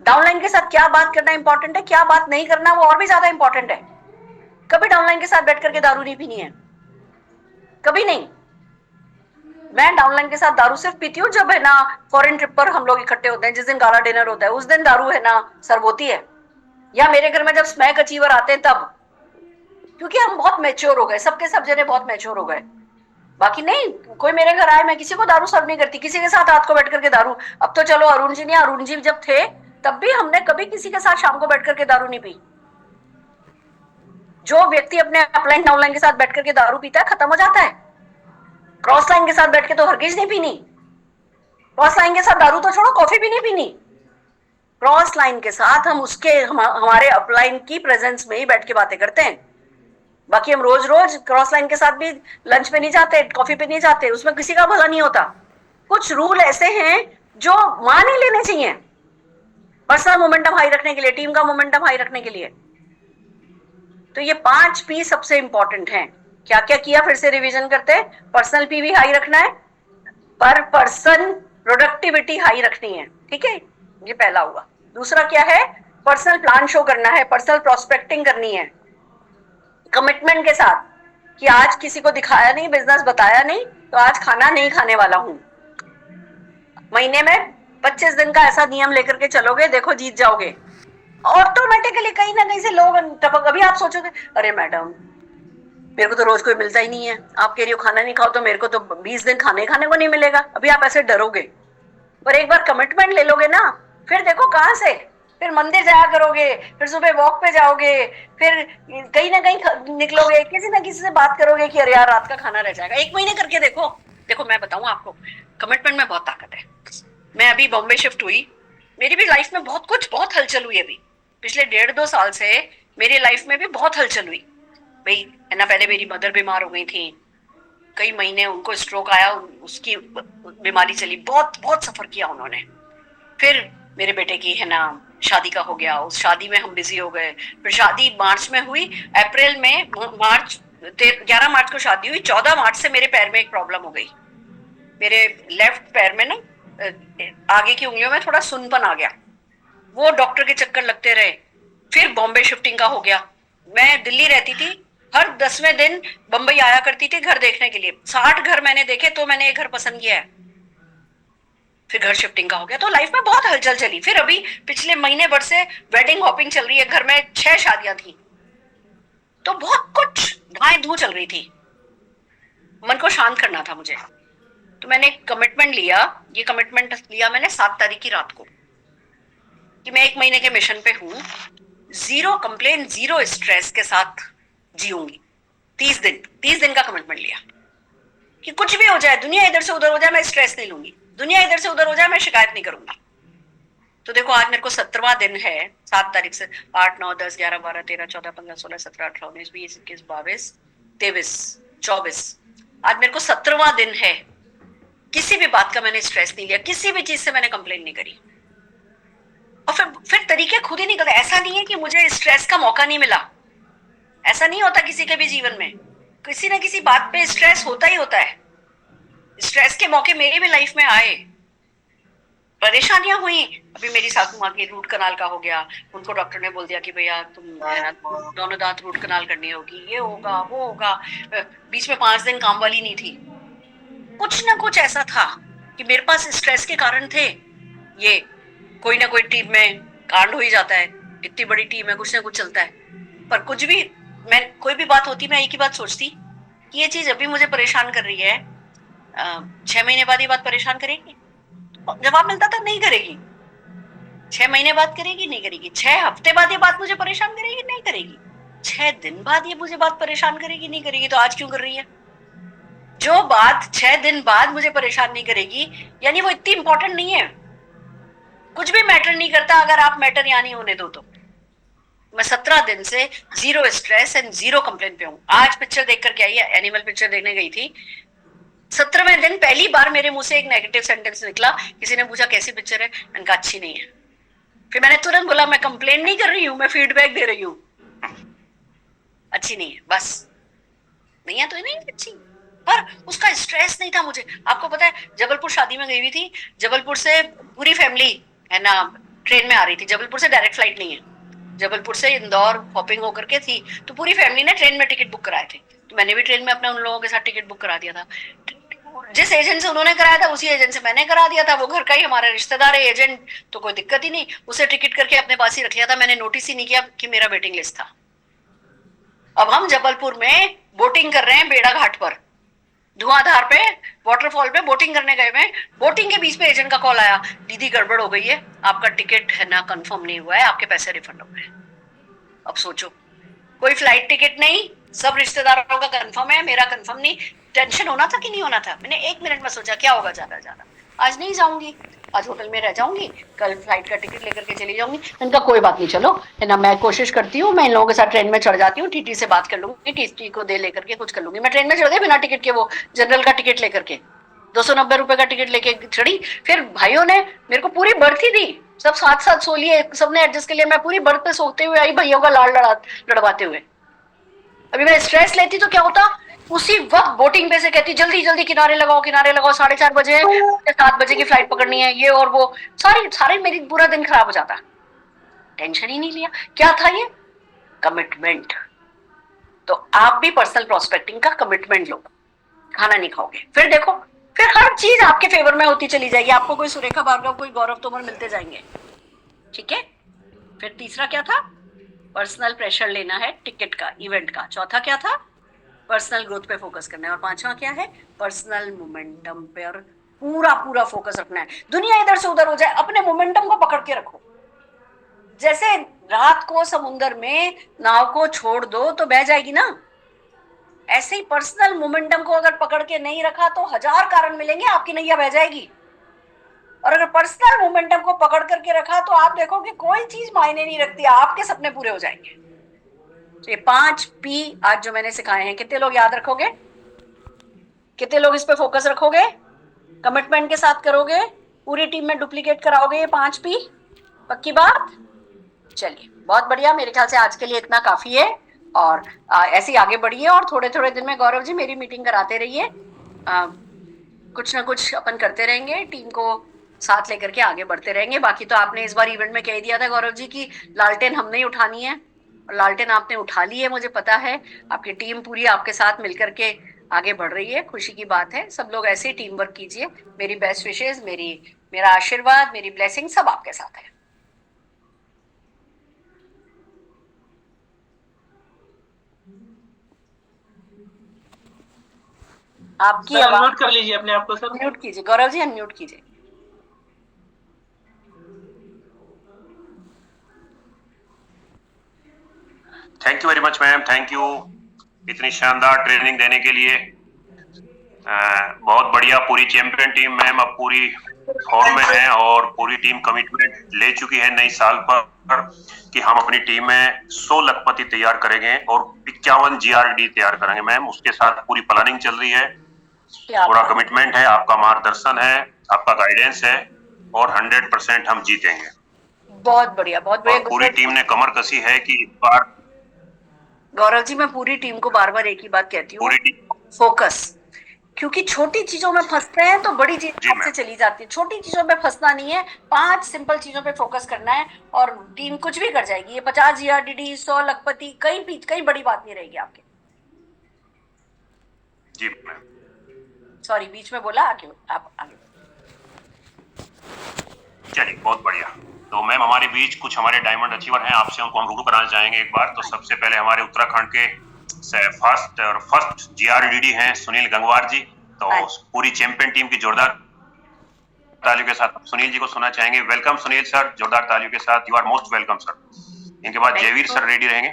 डाउनलाइन के साथ क्या बात करना इंपॉर्टेंट है, क्या बात नहीं करना वो और भी ज्यादा इंपॉर्टेंट है। कभी डाउनलाइन के साथ बैठ करके दारू नहीं पीनी है, कभी नहीं। मैं डाउनलाइन के साथ दारू सिर्फ पीती हूँ जब है ना फॉरेन ट्रिप पर हम लोग इकट्ठे होते हैं, जिस दिन गाला डिनर होता है उस दिन दारू है ना सर्व होती है, या मेरे घर में जब स्मैक अचीवर आते हैं तब, क्योंकि हम बहुत मैच्योर हो गए, सबके सब जने बहुत मैच्योर हो गए। बाकी नहीं, कोई मेरे घर आए मैं किसी को दारू सर्व नहीं करती, किसी के साथ रात को बैठ करके दारू। अब तो चलो अरुण जी नहीं, अरुण जी जब थे तब भी हमने कभी किसी के साथ शाम को बैठ करके दारू नहीं पी। जो व्यक्ति अपने अपलाइन डाउनलाइन के साथ बैठ करके दारू पीता है खत्म हो जाता है। क्रॉस लाइन के साथ बैठ के तो हरगिज नहीं पीनी। क्रॉस लाइन के साथ दारू तो छोड़ो, कॉफी भी नहीं पीनी। क्रॉस लाइन के साथ हम उसके हमारे अपलाइन की प्रेजेंस में ही बैठ के बातें करते हैं। बाकी हम रोज रोज क्रॉस लाइन के साथ भी लंच पे नहीं जाते, कॉफी पे नहीं जाते, उसमें किसी का भला नहीं होता। कुछ रूल ऐसे हैं जो मान ही लेने चाहिए पर्सनल मोमेंटम हाई रखने के लिए, टीम का मोमेंटम हाई रखने के लिए। तो ये 5 पी सबसे इंपॉर्टेंट हैं। क्या क्या किया फिर से रिवीजन करते हैं। पर्सनल पी भी हाई रखना है, पर पर्सन प्रोडक्टिविटी हाई रखनी है, ठीक है, ये पहला हुआ। दूसरा क्या है, पर्सनल प्लान शो करना है, पर्सनल प्रोस्पेक्टिंग करनी है कमिटमेंट के साथ कि आज किसी को दिखाया नहीं, बिजनेस बताया नहीं तो आज खाना नहीं खाने वाला हूं। महीने में 25 दिन का ऐसा नियम लेकर के चलोगे, देखो जीत जाओगे ऑटोमेटिकली। कहीं ना कहीं से लोग टपक, अभी आप सोचोगे अरे मैडम मेरे को तो रोज कोई मिलता ही नहीं है, आप कह रही हो खाना नहीं खाओ तो मेरे को तो 20 दिन खाने को नहीं मिलेगा। अभी आप ऐसे डरोगे, पर एक बार कमिटमेंट ले लोगे ना, फिर देखो कहां से, फिर मंदिर जाया करोगे, फिर सुबह वॉक पे जाओगे, फिर कहीं ना कहीं निकलोगे, किसी ना किसी से बात करोगे कि अरे यार रात का खाना रह जाएगा। 1 महीने करके देखो। देखो मैं बताऊं आपको, कमिटमेंट में बहुत ताकत है। मैं अभी बॉम्बे शिफ्ट हुई, मेरी भी लाइफ में बहुत हलचल हुई। अभी पिछले 1.5-2 साल से मेरी लाइफ में भी बहुत हलचल हुई भाई, है ना। पहले मेरी मदर बीमार हो गई थी, कई महीने उनको स्ट्रोक आया, उसकी बीमारी चली, बहुत सफर किया उन्होंने। फिर मेरे बेटे की है ना शादी का हो गया, उस शादी में हम बिजी हो गए। फिर शादी मार्च में हुई, अप्रैल में 11 मार्च को शादी हुई, 14 मार्च से मेरे पैर में एक प्रॉब्लम हो गई। मेरे लेफ्ट पैर में ना आगे की उंगलियों में थोड़ा सुनपन आ गया, वो डॉक्टर के चक्कर लगते रहे। फिर बॉम्बे शिफ्टिंग का हो गया, मैं दिल्ली रहती थी, हर 10वें दिन बंबई आया करती थी घर देखने के लिए। 60 घर मैंने देखे तो मैंने एक घर पसंद किया है। फिर घर शिफ्टिंग का हो गया, तो लाइफ में बहुत हलचल चली। फिर अभी पिछले महीने भर से वेडिंग हॉपिंग चल रही है, घर में 6 शादियां थी, तो बहुत कुछ धाए धू चल रही थी। मन को शांत करना था मुझे, तो मैंने कमिटमेंट लिया। ये कमिटमेंट लिया मैंने 7 तारीख की रात को कि मैं 1 महीने के मिशन पे हूं, 0 कंप्लेन, 0 स्ट्रेस के साथ जीऊंगी 30 दिन का कमिटमेंट लिया कि कुछ भी हो जाए, दुनिया इधर से उधर हो जाए, मैं स्ट्रेस नहीं लूंगी, दुनिया इधर से उधर हो जाए, मैं शिकायत नहीं करूंगी। तो देखो आज मेरे को 17वां दिन है, 7 तारीख से 8, 9, 10, 11, 12, 13, 14, 15, 16, 17, 18, 19, 20, 21, 22, 23, 24, आज मेरे को 17वां दिन है। किसी भी बात का मैंने स्ट्रेस नहीं लिया, किसी भी चीज से मैंने कंप्लेन नहीं करी, और फिर तरीके खुद ही निकलते। ऐसा नहीं है कि मुझे स्ट्रेस का मौका नहीं मिला, ऐसा नहीं होता किसी के भी जीवन में, किसी ना किसी बात पे स्ट्रेस होता ही होता है। स्ट्रेस के मौके मेरी भी लाइफ में आए, परेशानियां हुई। अभी मेरी सासू माँ के रूट कनाल का हो गया, उनको डॉक्टर ने बोल दिया कि भैया तुम है ना दोनों दांत रूट कनाल करनी होगी, ये होगा वो होगा। बीच में 5 दिन काम वाली नहीं थी। कुछ ना कुछ ऐसा था कि मेरे पास स्ट्रेस के कारण थे। ये कोई ना कोई टीम में कांड हो ही जाता है, इतनी बड़ी टीम है, कुछ ना कुछ चलता है। पर कुछ भी, मैं कोई भी बात होती, मैं एक ही बात सोचती कि ये चीज अभी मुझे परेशान कर रही है, 6 महीने बाद ये बात परेशान करेगी? जवाब मिलता था नहीं करेगी। 6 महीने बाद करेगी? नहीं करेगी। 6 हफ्ते बाद ये बात मुझे परेशान करेगी? नहीं करेगी। 6 दिन बाद ये मुझे बात परेशान करेगी? नहीं करेगी। तो आज क्यों कर रही है? जो बात 6 दिन बाद मुझे परेशान नहीं करेगी, यानी वो इतनी इंपॉर्टेंट नहीं है। कुछ भी मैटर नहीं करता अगर आप मैटर यहाँ नहीं होने दो तो। मैं 17 दिन से 0 स्ट्रेस एंड 0 कंप्लेन पे हूँ। आज पिक्चर देख करके आई है, एनिमल पिक्चर देखने गई थी। 17वें दिन पहली बार मेरे मुंह से एक नेगेटिव सेंटेंस निकला। किसी ने पूछा कैसी पिक्चर है, मैंने कहा अच्छी नहीं है। फिर मैंने तुरंत बोला मैं कंप्लेन नहीं कर रही हूँ, मैं फीडबैक दे रही हूँ, अच्छी नहीं है, बस नहीं है तो नहीं अच्छी। पर उसका स्ट्रेस नहीं था मुझे। आपको पता है जबलपुर शादी में गई हुई थी, जबलपुर से पूरी फैमिली है ना ट्रेन में आ रही थी। जबलपुर से डायरेक्ट फ्लाइट नहीं है, जबलपुर से इंदौर हॉपिंग होकर के थी, तो पूरी फैमिली ने ट्रेन में टिकट बुक कराए थे। तो मैंने भी ट्रेन में अपने उन लोगों के साथ टिकट बुक करा दिया था। जिस एजेंट से उन्होंने कराया था उसी एजेंट से मैंने करा दिया था। वो घर का ही हमारा रिश्तेदार है एजेंट, तो कोई दिक्कत ही नहीं। उसे टिकट करके अपने पास ही रख लिया था, मैंने नोटिस ही नहीं किया कि मेरा वेटिंग लिस्ट था। अब हम जबलपुर में बोटिंग कर रहे हैं बेड़ा घाट पर, धुआंधार पे वाटरफॉल पे बोटिंग करने गए में, बोटिंग के बीच में एजेंट का कॉल आया, दीदी गड़बड़ हो गई है, आपका टिकट है ना कंफर्म नहीं हुआ है, आपके पैसे रिफंड हो गए। अब सोचो, कोई फ्लाइट टिकट नहीं, सब रिश्तेदारों का कंफर्म है, मेरा कंफर्म नहीं। टेंशन होना था कि नहीं होना था? मैंने 1 मिनट में सोचा क्या होगा, ज्यादा ज्यादा आज नहीं जाऊंगी, आज होटल में रह जाऊंगी, कल फ्लाइट का टिकट लेकर के चली जाऊंगी। इनका कोई बात नहीं, चलो है ना, मैं कोशिश करती हूँ, मैं इन लोगों के साथ ट्रेन में चढ़ जाती हूँ, टीटी से बात कर लूंगी, टीटी को दे लेकर के कुछ कर लूंगी। मैं ट्रेन में चढ़ गई बिना टिकट के, वो जनरल का टिकट लेकर के 290 रुपए का टिकट लेके चढ़ी। फिर भाइयों ने मेरे को पूरी बर्थ ही दी, सब साथ साथ सो लिए, सबने एडजस्ट कर लिया। मैं पूरी बर्थ पे सोते हुए आई, भैया का लाड़ लड़वाते हुए। अभी मैं स्ट्रेस लेती तो क्या होता, उसी वक्त बोटिंग पे से कहती जल्दी जल्दी किनारे लगाओ, 4:30 बजे, 7 बजे की फ्लाइट पकड़नी है, ये और वो, सारी मेरी पूरा दिन खराब हो जाता। टेंशन ही नहीं लिया। क्या था ये? कमिटमेंट। तो आप भी पर्सनल प्रोस्पेक्टिंग का कमिटमेंट लो, खाना नहीं खाओगे, फिर देखो, फिर हर चीज आपके फेवर में होती चली जाएगी। आपको कोई सुरेखा भार्गव, कोई गौरव तोमर मिलते जाएंगे, ठीक है। फिर तीसरा क्या था? पर्सनल प्रेशर लेना है टिकट का, इवेंट का। चौथा क्या था? पर्सनल ग्रोथ पे फोकस करना है। और पांचवा क्या है? पर्सनल मोमेंटम पे और पूरा फोकस रखना है। दुनिया इधर से उधर हो जाए, अपने मोमेंटम को पकड़ के रखो। जैसे रात को समुद्र में नाव को छोड़ दो तो बह जाएगी ना, ऐसे ही पर्सनल मोमेंटम को अगर पकड़ के नहीं रखा तो 1000 कारण मिलेंगे, आपकी नैया बह जाएगी। और अगर पर्सनल मोमेंटम को पकड़ करके रखा तो आप देखोगे कोई चीज मायने नहीं रखती, आपके सपने पूरे हो जाएंगे। तो ये 5 P आज जो मैंने सिखाए हैं, कितने लोग याद रखोगे? कितने लोग इस पे फोकस रखोगे? कमिटमेंट के साथ करोगे? पूरी टीम में डुप्लीकेट कराओगे ये 5 P? पक्की बात? चलिए, बहुत बढ़िया। मेरे ख्याल से आज के लिए इतना काफी है, और ऐसे ही आगे बढ़िए। और थोड़े थोड़े दिन में गौरव जी मेरी मीटिंग कराते रहिए, कुछ ना कुछ अपन करते रहेंगे, टीम को साथ लेकर के आगे बढ़ते रहेंगे। बाकी तो आपने इस बार इवेंट में कह दिया था गौरव जी की लालटेन हमने ही उठानी है, और लालटेन आपने उठा ली है, मुझे पता है। आपकी टीम पूरी आपके साथ मिलकर के आगे बढ़ रही है, खुशी की बात है। सब लोग ऐसे ही टीम वर्क कीजिए। मेरी बेस्ट विशेष, मेरा आशीर्वाद, मेरी ब्लेसिंग सब आपके साथ है। आपकी अनम्यूट कर लीजिए अपने आप को सर। अनम्यूट कीजिए गौरव जी, अनम्यूट कीजिए। Thank you very much ma'am, thank you इतनी शानदार ट्रेनिंग देने के लिए। बहुत बढ़िया। पूरी चैंपियन टीम मैम अब पूरी फॉर्म में है, और पूरी टीम कमिटमेंट ले चुकी है नई साल पर कि हम अपनी टीम में 100 लखपति तैयार करेंगे और 51 GRD तैयार करेंगे मैम। उसके साथ पूरी प्लानिंग चल रही है, पूरा कमिटमेंट है, आपका मार्गदर्शन है, आपका गाइडेंस है, और 100% हम जीतेंगे। बहुत बढ़िया, बहुत बढ़िया। पूरी टीम ने कमर कसी है कि इस बार। गौरव जी, मैं पूरी टीम को बार बार एक ही बात कहती हूँ, फोकस। क्योंकि छोटी चीजों में फंसते हैं तो बड़ी चीजों से चली जाती है। छोटी चीजों में फंसना नहीं है, 5 सिंपल चीजों पे फोकस करना है, और टीम कुछ भी कर जाएगी। ये 50 GRD, 100 लखपति, कहीं बड़ी बात नहीं रहेगी आपके। जी मैम, सॉरी बीच में बोला, आगे आप आगे। चलिए, बहुत बढ़िया। तो मैम हमारे बीच कुछ हमारे डायमंड अचीवर हैं, आपसे उनको हम रूबरू कराना चाहेंगे एक बार। तो सबसे पहले हमारे उत्तराखंड के फर्स्ट GRDD हैं सुनील गंगवार जी। तो पूरी चैंपियन टीम की जोरदार तालियों के साथ सुनील जी को सुनना चाहेंगे। वेलकम सुनील सर, जोरदार तालियों के साथ। You are most welcome sir. इनके बाद जयवीर सर रेडी रहेंगे।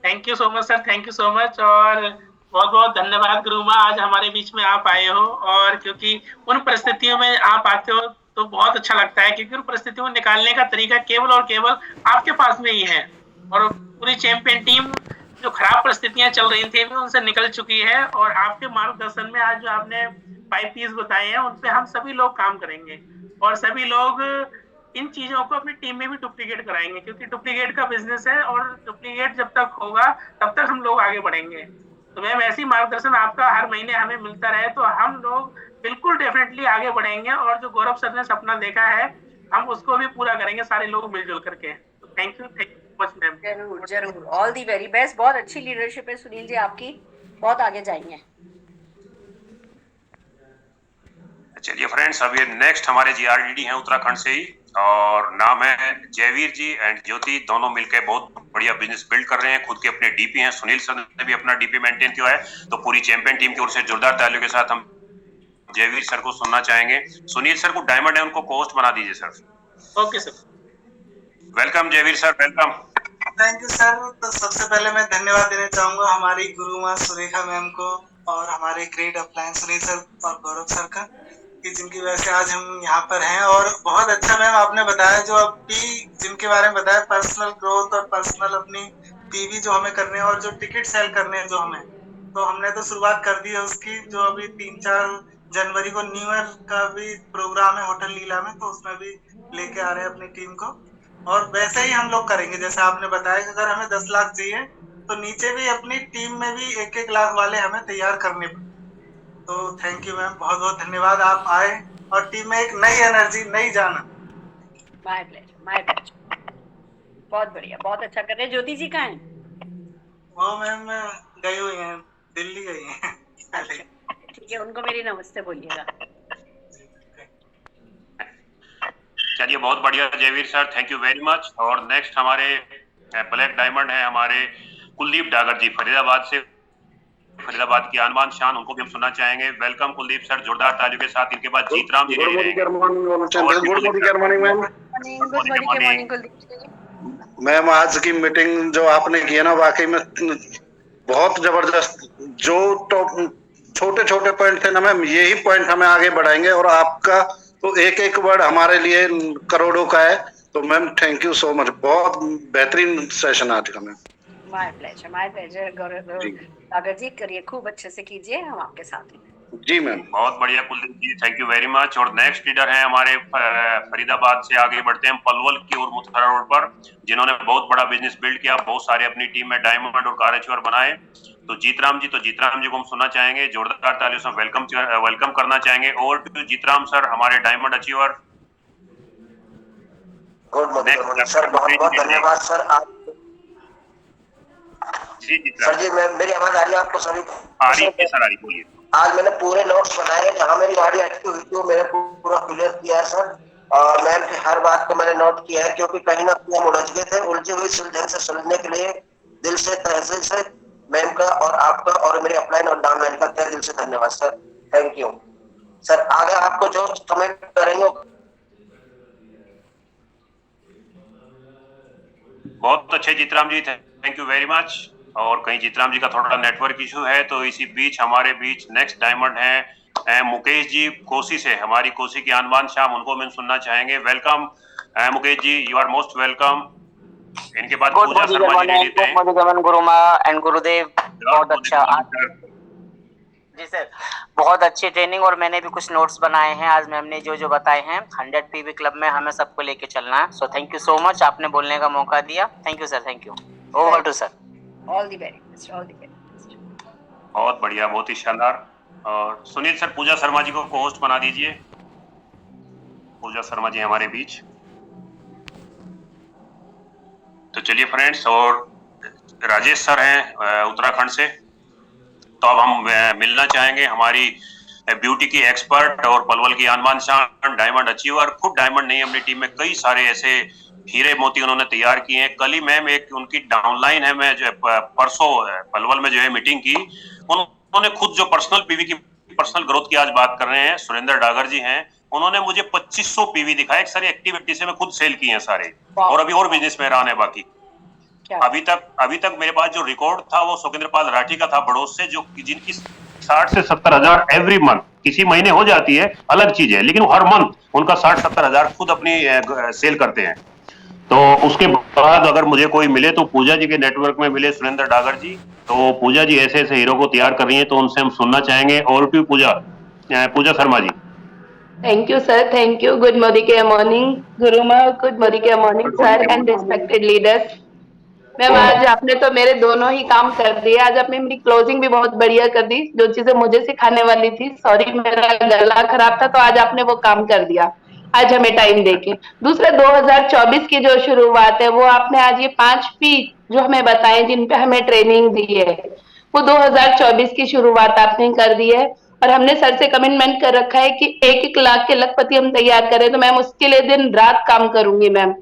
Thank you so much sir, thank you so much. और बहुत बहुत धन्यवाद गुरु माँ, आज हमारे बीच में आप आए हो, और क्योंकि उन परिस्थितियों में आप आते हो तो बहुत अच्छा लगता है, क्योंकि उन परिस्थितियों को निकालने का तरीका केवल और केवल आपके पास में ही है। और पूरी चैंपियन टीम जो खराब परिस्थितियां चल रही थी उनसे निकल चुकी है, और आपके मार्गदर्शन में आज जो आपने 5 P's बताए हैं उन पे हम सभी लोग काम करेंगे, और सभी लोग इन चीजों को अपनी टीम में भी डुप्लीकेट कराएंगे, क्योंकि डुप्लीकेट का बिजनेस है, और डुप्लीकेट जब तक होगा तब तक हम लोग आगे बढ़ेंगे। तो मैम ऐसी मार्गदर्शन आपका हर महीने हमें मिलता रहे तो हम लोग बिल्कुल डेफिनेटली आगे बढ़ेंगे, और जो गौरव सर ने सपना देखा है हम उसको भी पूरा करेंगे सारे लोग मिलजुल करके। तो थैंक यू मच मैम। जरूर जरूर, ऑल दी वेरी बेस्ट। बहुत अच्छी लीडरशिप है सुनील जी आपकी, बहुत आगे जाएंगे। चलिए फ्रेंड्स, अभी नेक्स्ट हमारे GRDD हैं उत्तराखंड से ही, और नाम है जयवीर जी एंड ज्योति, दोनों मिलकर बहुत बढ़िया बिजनेस बिल्ड कर रहे हैं। खुद के अपने DP हैं, सुनील सर ने भी अपना DP मेंटेन किया है। तो पूरी चैंपियन टीम की ओर से जोरदार तालियों के साथ हम जयवीर सर को सुनना चाहेंगे। सुनील सर को डायमंड है, उनको कोस्ट बना दीजिए sir. Okay sir. Welcome Jaiveer sir, welcome. Thank you sir. तो सबसे पहले मैं धन्यवाद देना चाहूंगा हमारी गुरु माँ सुरेखा मैम को, और हमारे ग्रेट अपलाइन सुनील सर और गौरव सर का, कि जिनकी वजह से आज हम यहाँ पर हैं। और बहुत अच्छा मैम आपने बताया, जो अभी जिनके बारे में बताया, पर्सनल ग्रोथ और पर्सनल अपनी PV जो हमें करने हैं, और जो टिकट सेल करने हैं जो हमें, तो हमने तो शुरुआत कर दी है उसकी। जो अभी 3-4 जनवरी को न्यू ईयर का भी प्रोग्राम है होटल लीला में, तो उसमें भी लेके आ रहे हैं अपनी टीम को। और वैसे ही हम लोग करेंगे जैसे आपने बताया कि अगर हमें 10 लाख चाहिए तो नीचे भी अपनी टीम में भी 1-1 लाख वाले हमें तैयार करने पड़े। तो थैंक यू मैम, बहुत बहुत धन्यवाद, आप आए और टीम में एक नई एनर्जी, नई जान। My pleasure, my pleasure. बहुत बढ़िया, बहुत अच्छा कर रहे हैं। ज्योति जी कहाँ हैं? वो मैम गई हुई हैं, दिल्ली गई हैं। ठीक है, उनको मेरी नमस्ते बोलिएगा। चलिए बहुत बढ़िया Jaiveer sir, thank you very much. और नेक्स्ट हमारे ब्लैक डायमंड है हमारे कुलदीप डागर जी, फरीदाबाद से, फरीदाबाद की आनबान शान, उनको भी हम सुनना चाहेंगे। वेलकम कुलदीप सर, जोरदार तालियों के साथ। इनके बाद जीतराम जी मैम, आज की मीटिंग जो आपने की है ना, वाकई में बहुत जबरदस्त। जो छोटे छोटे पॉइंट थे ना मैम, यही पॉइंट हमें आगे बढ़ाएंगे, और आपका तो एक एक वर्ड हमारे लिए करोड़ों का है। तो ma'am thank you so much, बहुत बेहतरीन सेशन आज का मैम। माय प्लेजर गौरव सागर जी, करिए खूब अच्छे से कीजिए, हम आपके साथ हैं। जी मैम, बहुत बढ़िया कुलदीप जी, थैंक यू वेरी मच। और नेक्स्ट लीडर है हमारे फरीदाबाद से, आगे बढ़ते हैं पलवल की ओर, मुथरा रोड पर, जिन्होंने बहुत बड़ा बिजनेस बिल्ड किया, बहुत सारे अपनी टीम में डायमंड और कारचवर बनाए। तो जीतराम जी को हम सुनना चाहेंगे, जोरदार तालियों से वेलकम करना चाहेंगे। ओवर टू जीतराम सर, हमारे diamond achiever. Good morning sir, बहुत बहुत धन्यवाद सर। आप जी सर जी, मैं मेरी आवाज आ रही है आपको? सभी आ रही है सर, आ रही, बोलिए। आज मैंने पूरे नोट्स बनाए हैं, जहाँ मेरी गाड़ी अटकी हुई थी वो मैंने पूरा क्लियर किया है सर। और मैम की हर बात को मैंने नोट किया है, क्योंकि कहीं ना कहीं हम उलझ गए थे। उलझी हुई सुलझन से सुलझने के लिए दिल से, तहसील से मैम का और आपका और मेरे अपलाइन और डाउनलाइन का तहे दिल से धन्यवाद सर। Thank you sir. आगे आपको जो कमेंट करेंगे। बहुत अच्छे जीतराम जी, थैंक यू वेरी मच। और कहीं जीतराम जी का थोड़ा नेटवर्क इशू है, तो इसी बीच हमारे बीच नेक्स्ट डायमंड है मुकेश जी कोसी से, हमारी कोसी की आनबान शाम, उनको हम सुनना चाहेंगे। Welcome Mukesh ji, you are most welcome. इनके बाद पूजा शर्मा जी ले लेते हैं। गुरु माँ एंड गुरुदेव, बहुत अच्छा जी सर, बहुत अच्छी ट्रेनिंग। और मैंने भी कुछ नोट्स बनाए हैं आज मैम ने जो बताए हैं। 100 PV क्लब में हमें सबको लेके चलना है। So thank you so much, आपने बोलने का मौका दिया। Thank you sir, thank you. Over to sir. All the very best, all the very best. बहुत बढ़िया, बहुत ही शानदार। और सुनील सर, पूजा शर्मा जी को होस्ट बना दीजिए। पूजा शर्मा जी हमारे बीच। तो चलिए फ्रेंड्स, और राजेश सर हैं उत्तराखंड से, तो अब हम मिलना चाहेंगे हमारी ब्यूटी की एक्सपर्ट और पलवल की आनबान शान, डायमंड अचीवर। खुद डायमंड नहीं, अपनी टीम में कई सारे ऐसे हीरे मोती उन्होंने तैयार किए हैं। कल ही मैम एक उनकी डाउनलाइन है, मैं जो परसों पलवल में जो है मीटिंग की, उन्होंने खुद जो पर्सनल PV की, पर्सनल ग्रोथ की आज बात कर रहे हैं, सुरेंद्र डागर जी हैं, उन्होंने मुझे 2500 PV दिखाया। एक सारी एक्टिविटी से मैं खुद सेल की है सारे, और अभी और बिजनेस में रहने बाकी। अभी तक मेरे पास जो रिकॉर्ड था वो सुखिंद्र पाल राठी का था बड़ोस से, जो जिनकी 60 से 70 हजार एवरी मंथ, किसी महीने हो जाती है अलग चीज है, लेकिन हर मंथ उनका 60-70 हजार खुद अपनी सेल करते हैं। तो उसके बाद अगर मुझे कोई मिले तो पूजा जी के नेटवर्क में मिले सुरेंद्र डागर जी, तो पूजा जी ऐसे ऐसे हीरो को तैयार कर रही है, तो उनसे हम सुनना चाहेंगे। और भी पूजा शर्मा जी। Thank you, sir. Thank you. Good morning, Guruma. Good morning, sir, and respected leaders. Ma'am आज आपने तो मेरे दोनों ही काम कर दिए। आज आपने मेरी क्लोजिंग भी बहुत बढ़िया कर दी, जो चीजें मुझे सिखाने वाली थी। सॉरी मेरा गला खराब था, तो आज आपने वो काम कर दिया आज हमें टाइम देके। दूसरा 2024 की जो शुरुआत है, वो आपने आज ये 5 P जो हमें बताए, जिन पे हमें ट्रेनिंग दी है, वो 2024 की शुरुआत आपने कर दी है। और हमने सर से कमिटमेंट कर रखा है कि 1-1 लाख के लखपति हम तैयार करें, तो मैम उसके लिए दिन रात काम करूंगी मैम,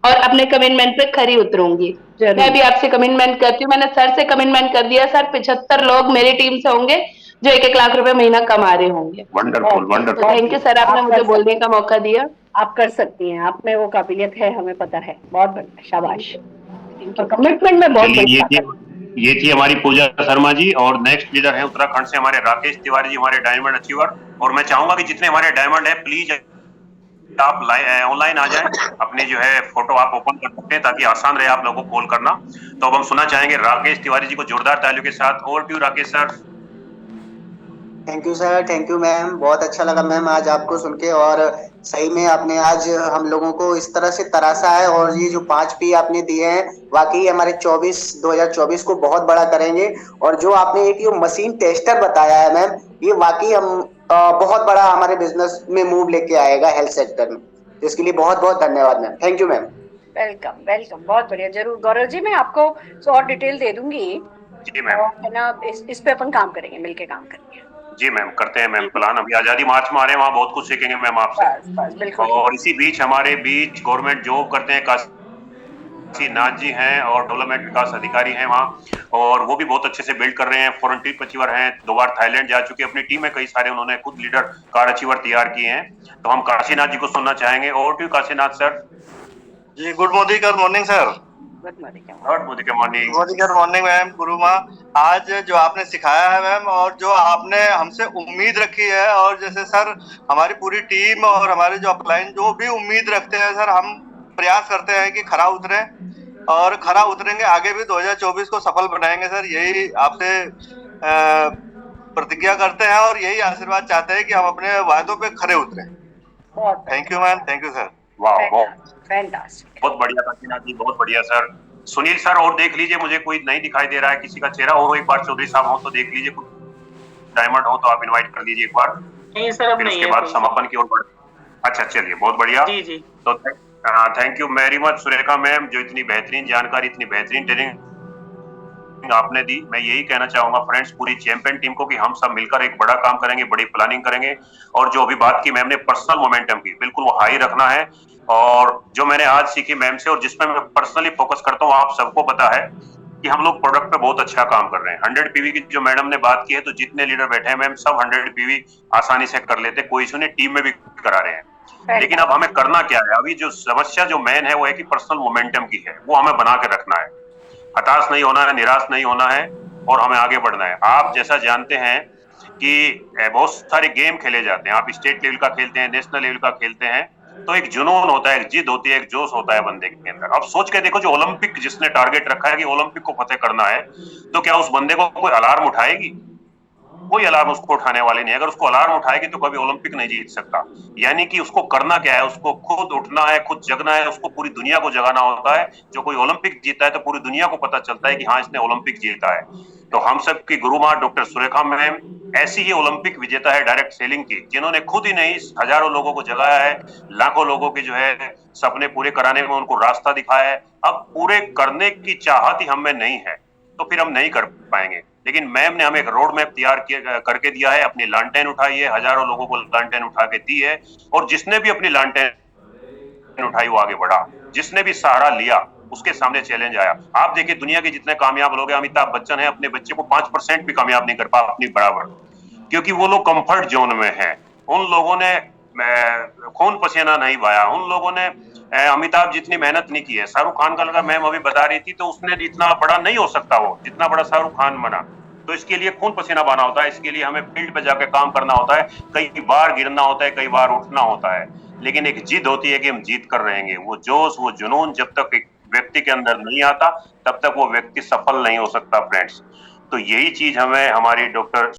और अपने कमिटमेंट पे खरी उतरूंगी। मैं भी आपसे कमिटमेंट करती हूँ, मैंने सर से कमिटमेंट कर दिया। सर 75 लोग मेरी टीम से होंगे जो 1-1 लाख रुपए महीना कमा रहे होंगे। वंडरफुल। थैंक यू सर, आपने मुझे बोलने का मौका दिया। आप कर सकती हैं, आप में वो काबिलियत है, हमें पता है। बहुत बढ़िया, शाबाश। कमिटमेंट में बहुत बढ़िया। ये थी हमारी पूजा शर्मा जी। और नेक्स्ट लीडर है उत्तराखंड से हमारे राकेश तिवारी जी, हमारे डायमंड अचीवर। और मैं चाहूंगा कि जितने हमारे डायमंड है, प्लीज आप ऑनलाइन आ जाएं, अपने जो है फोटो आप ओपन कर सकते हैं, ताकि आसान रहे आप लोगों को कॉल करना। तो अब हम सुनना चाहेंगे राकेश तिवारी जी को जोरदार तालियों के साथ। Over to Rakesh sir. Thank you sir, thank you ma'am. बहुत अच्छा लगा मैम आज आपको सुन के, और सही में आपने आज हम लोगों को इस तरह से तराशा है, और ये जो 5 P आपने दिए हैं वाकई हमारे 2024 को बहुत बड़ा करेंगे। और जो आपने एक ये मशीन टेस्टर बताया है मैम, ये वाकई हम बहुत बड़ा हमारे बिजनेस में मूव लेके आएगा हेल्थ सेक्टर में। इसके लिए बहुत बहुत धन्यवाद ma'am. Thank you ma'am. Welcome, बहुत बढ़िया। जरूर गौरव जी, मैं आपको और डिटेल दे दूंगी जी मैम, है ना। इस पे अपन काम करेंगे, मिलके काम करेंगे। जी मैम, करते हैं मैम प्लान। अभी आजादी मार्च में आ रहे हैं, वहाँ बहुत कुछ सीखेंगे मैम आपसे। बिल्कुल। और इसी बीच हमारे बीच गवर्नमेंट जॉब करते हैं काशीनाथ जी हैं, और डेवलपमेंट विकास अधिकारी हैं वहाँ, और वो भी बहुत अच्छे से बिल्ड कर रहे हैं। फॉरेन ट्रिप अचीवर हैं, 2 बार थाईलैंड जा चुके, अपनी टीम में कई सारे उन्होंने खुद लीडर कार अचीवर तैयार किए हैं। तो हम काशीनाथ जी को सुनना चाहेंगे। और to Kashinath sir ji. Good morning sir. Good morning ma'am. गुरुमा, आज जो आपने सिखाया है मैम, और जो आपने हमसे उम्मीद रखी है, और जैसे सर हमारी पूरी टीम और हमारे जो अपलाइन जो भी उम्मीद रखते हैं सर, हम प्रयास करते हैं कि खरा उतरे, और खरा उतरेंगे। आगे भी 2024 को सफल बनाएंगे सर, यही आपसे प्रतिज्ञा करते हैं, और यही आशीर्वाद चाहते हैं कि हम अपने वायदों पे खरे उतरे। Thank you ma'am. Thank you sir. वाह, फैंटास्टिक, बहुत बढ़िया काशीनाथ जी, बहुत बढ़िया सर। सुनील सर, और देख लीजिए, मुझे कोई नहीं दिखाई दे रहा है किसी का चेहरा। और एक बार चौधरी साहब हो तो देख लीजिए, कुछ डायमंड हो तो आप इनवाइट कर लीजिए एक बार। नहीं सर, अब नहीं है। उसके बाद समापन की ओर बढ़। अच्छा, चलिए, बहुत बढ़िया। जी। तो thank you very much Surekha ma'am, जो इतनी बेहतरीन जानकारी, इतनी बेहतरीन ट्रेनिंग आपने दी। मैं यही कहना चाहूंगा फ्रेंड्स, पूरी चैंपियन टीम को, कि हम सब मिलकर एक बड़ा काम करेंगे, बड़ी प्लानिंग करेंगे। और जो अभी बात की मैम ने पर्सनल मोमेंटम की, बिल्कुल वो हाई रखना है। और जो मैंने आज सीखी मैम से, और जिसमें मैं पर्सनली फोकस करता हूँ, आप सबको पता है कि हम लोग प्रोडक्ट पे बहुत अच्छा काम कर रहे हैं। 100 PV की जो मैडम ने बात की है, तो जितने लीडर बैठे हैं मैम, सब 100 PV आसानी से कर लेते, कोई इशू नहीं, टीम में भी करा रहे हैं। लेकिन अब हमें करना क्या है? अभी जो समस्या जो मेन है वो है कि पर्सनल मोमेंटम की है, वो हमें बना के रखना है। हताश नहीं होना है, निराश नहीं होना है, और हमें आगे बढ़ना है। आप जैसा जानते हैं कि बहुत सारे गेम खेले जाते हैं, आप स्टेट लेवल का खेलते हैं, नेशनल लेवल का खेलते हैं, तो एक जुनून होता है, एक जिद होती है, एक जोश होता है बंदे के अंदर। अब सोच के देखो, जो ओलंपिक जिसने टारगेट रखा है कि ओलंपिक को फतेह करना है, तो क्या उस बंदे को कोई अलार्म उठाएगी? कोई अलार्म उसको उठाने वाली नहीं। अगर उसको अलार्म उठाएगी तो कभी ओलंपिक नहीं जीत सकता। यानी कि उसको करना क्या है? उसको खुद उठना है, खुद जगना है, उसको पूरी दुनिया को जगाना होता है। जो कोई ओलंपिक जीता है तो पूरी दुनिया को पता चलता है कि हाँ, इसने ओलंपिक जीता है। तो हम सब की गुरु माँ डॉक्टर सुरेखा मैम ऐसी ही ओलंपिक विजेता है डायरेक्ट सेलिंग की, जिन्होंने खुद ही नहीं हजारों लोगों को जगाया है, लाखों लोगों के जो है सपने पूरे कराने में उनको रास्ता दिखाया है। अब पूरे करने की चाहत ही हमें नहीं है, तो फिर हम नहीं कर पाएंगे। लेकिन मैम ने हमें एक रोड मैप तैयार करके दिया है, अपनी लालटेन उठाई है, हजारों लोगों को लालटेन उठा के दी है, और जिसने भी अपनी लालटेन उठाई वो आगे बढ़ा। जिसने भी सहारा लिया उसके सामने चैलेंज आया। आप देखिए, दुनिया के जितने कामयाब लोग हैं, अमिताभ बच्चन है, अपने बच्चे को 5% भी कामयाब नहीं कर पा अपनी बराबर, क्योंकि वो लोग कंफर्ट जोन में हैं। उन लोगों ने खून पसीना नहीं बहाया। उन लोगों ने अमिताभ जितनी मेहनत नहीं की है। शाहरुख खान का लगा, मैम अभी बता रही थी, तो उसने इतना बड़ा नहीं हो सकता वो, जितना बड़ा शाहरुख खान बना। तो इसके लिए खून पसीना बहाना होता है, इसके लिए हमें फील्ड पे जाके काम करना होता है, कई बार गिरना होता है, कई बार उठना होता है, लेकिन एक जिद होती है कि हम जीत कर रहेंगे। वो जोश, वो जुनून जब तक एक व्यक्ति के अंदर नहीं आता तब तक वो व्यक्ति सफल नहीं हो सकता फ्रेंड्स। तो यही चीज हमें हमारी डॉक्टर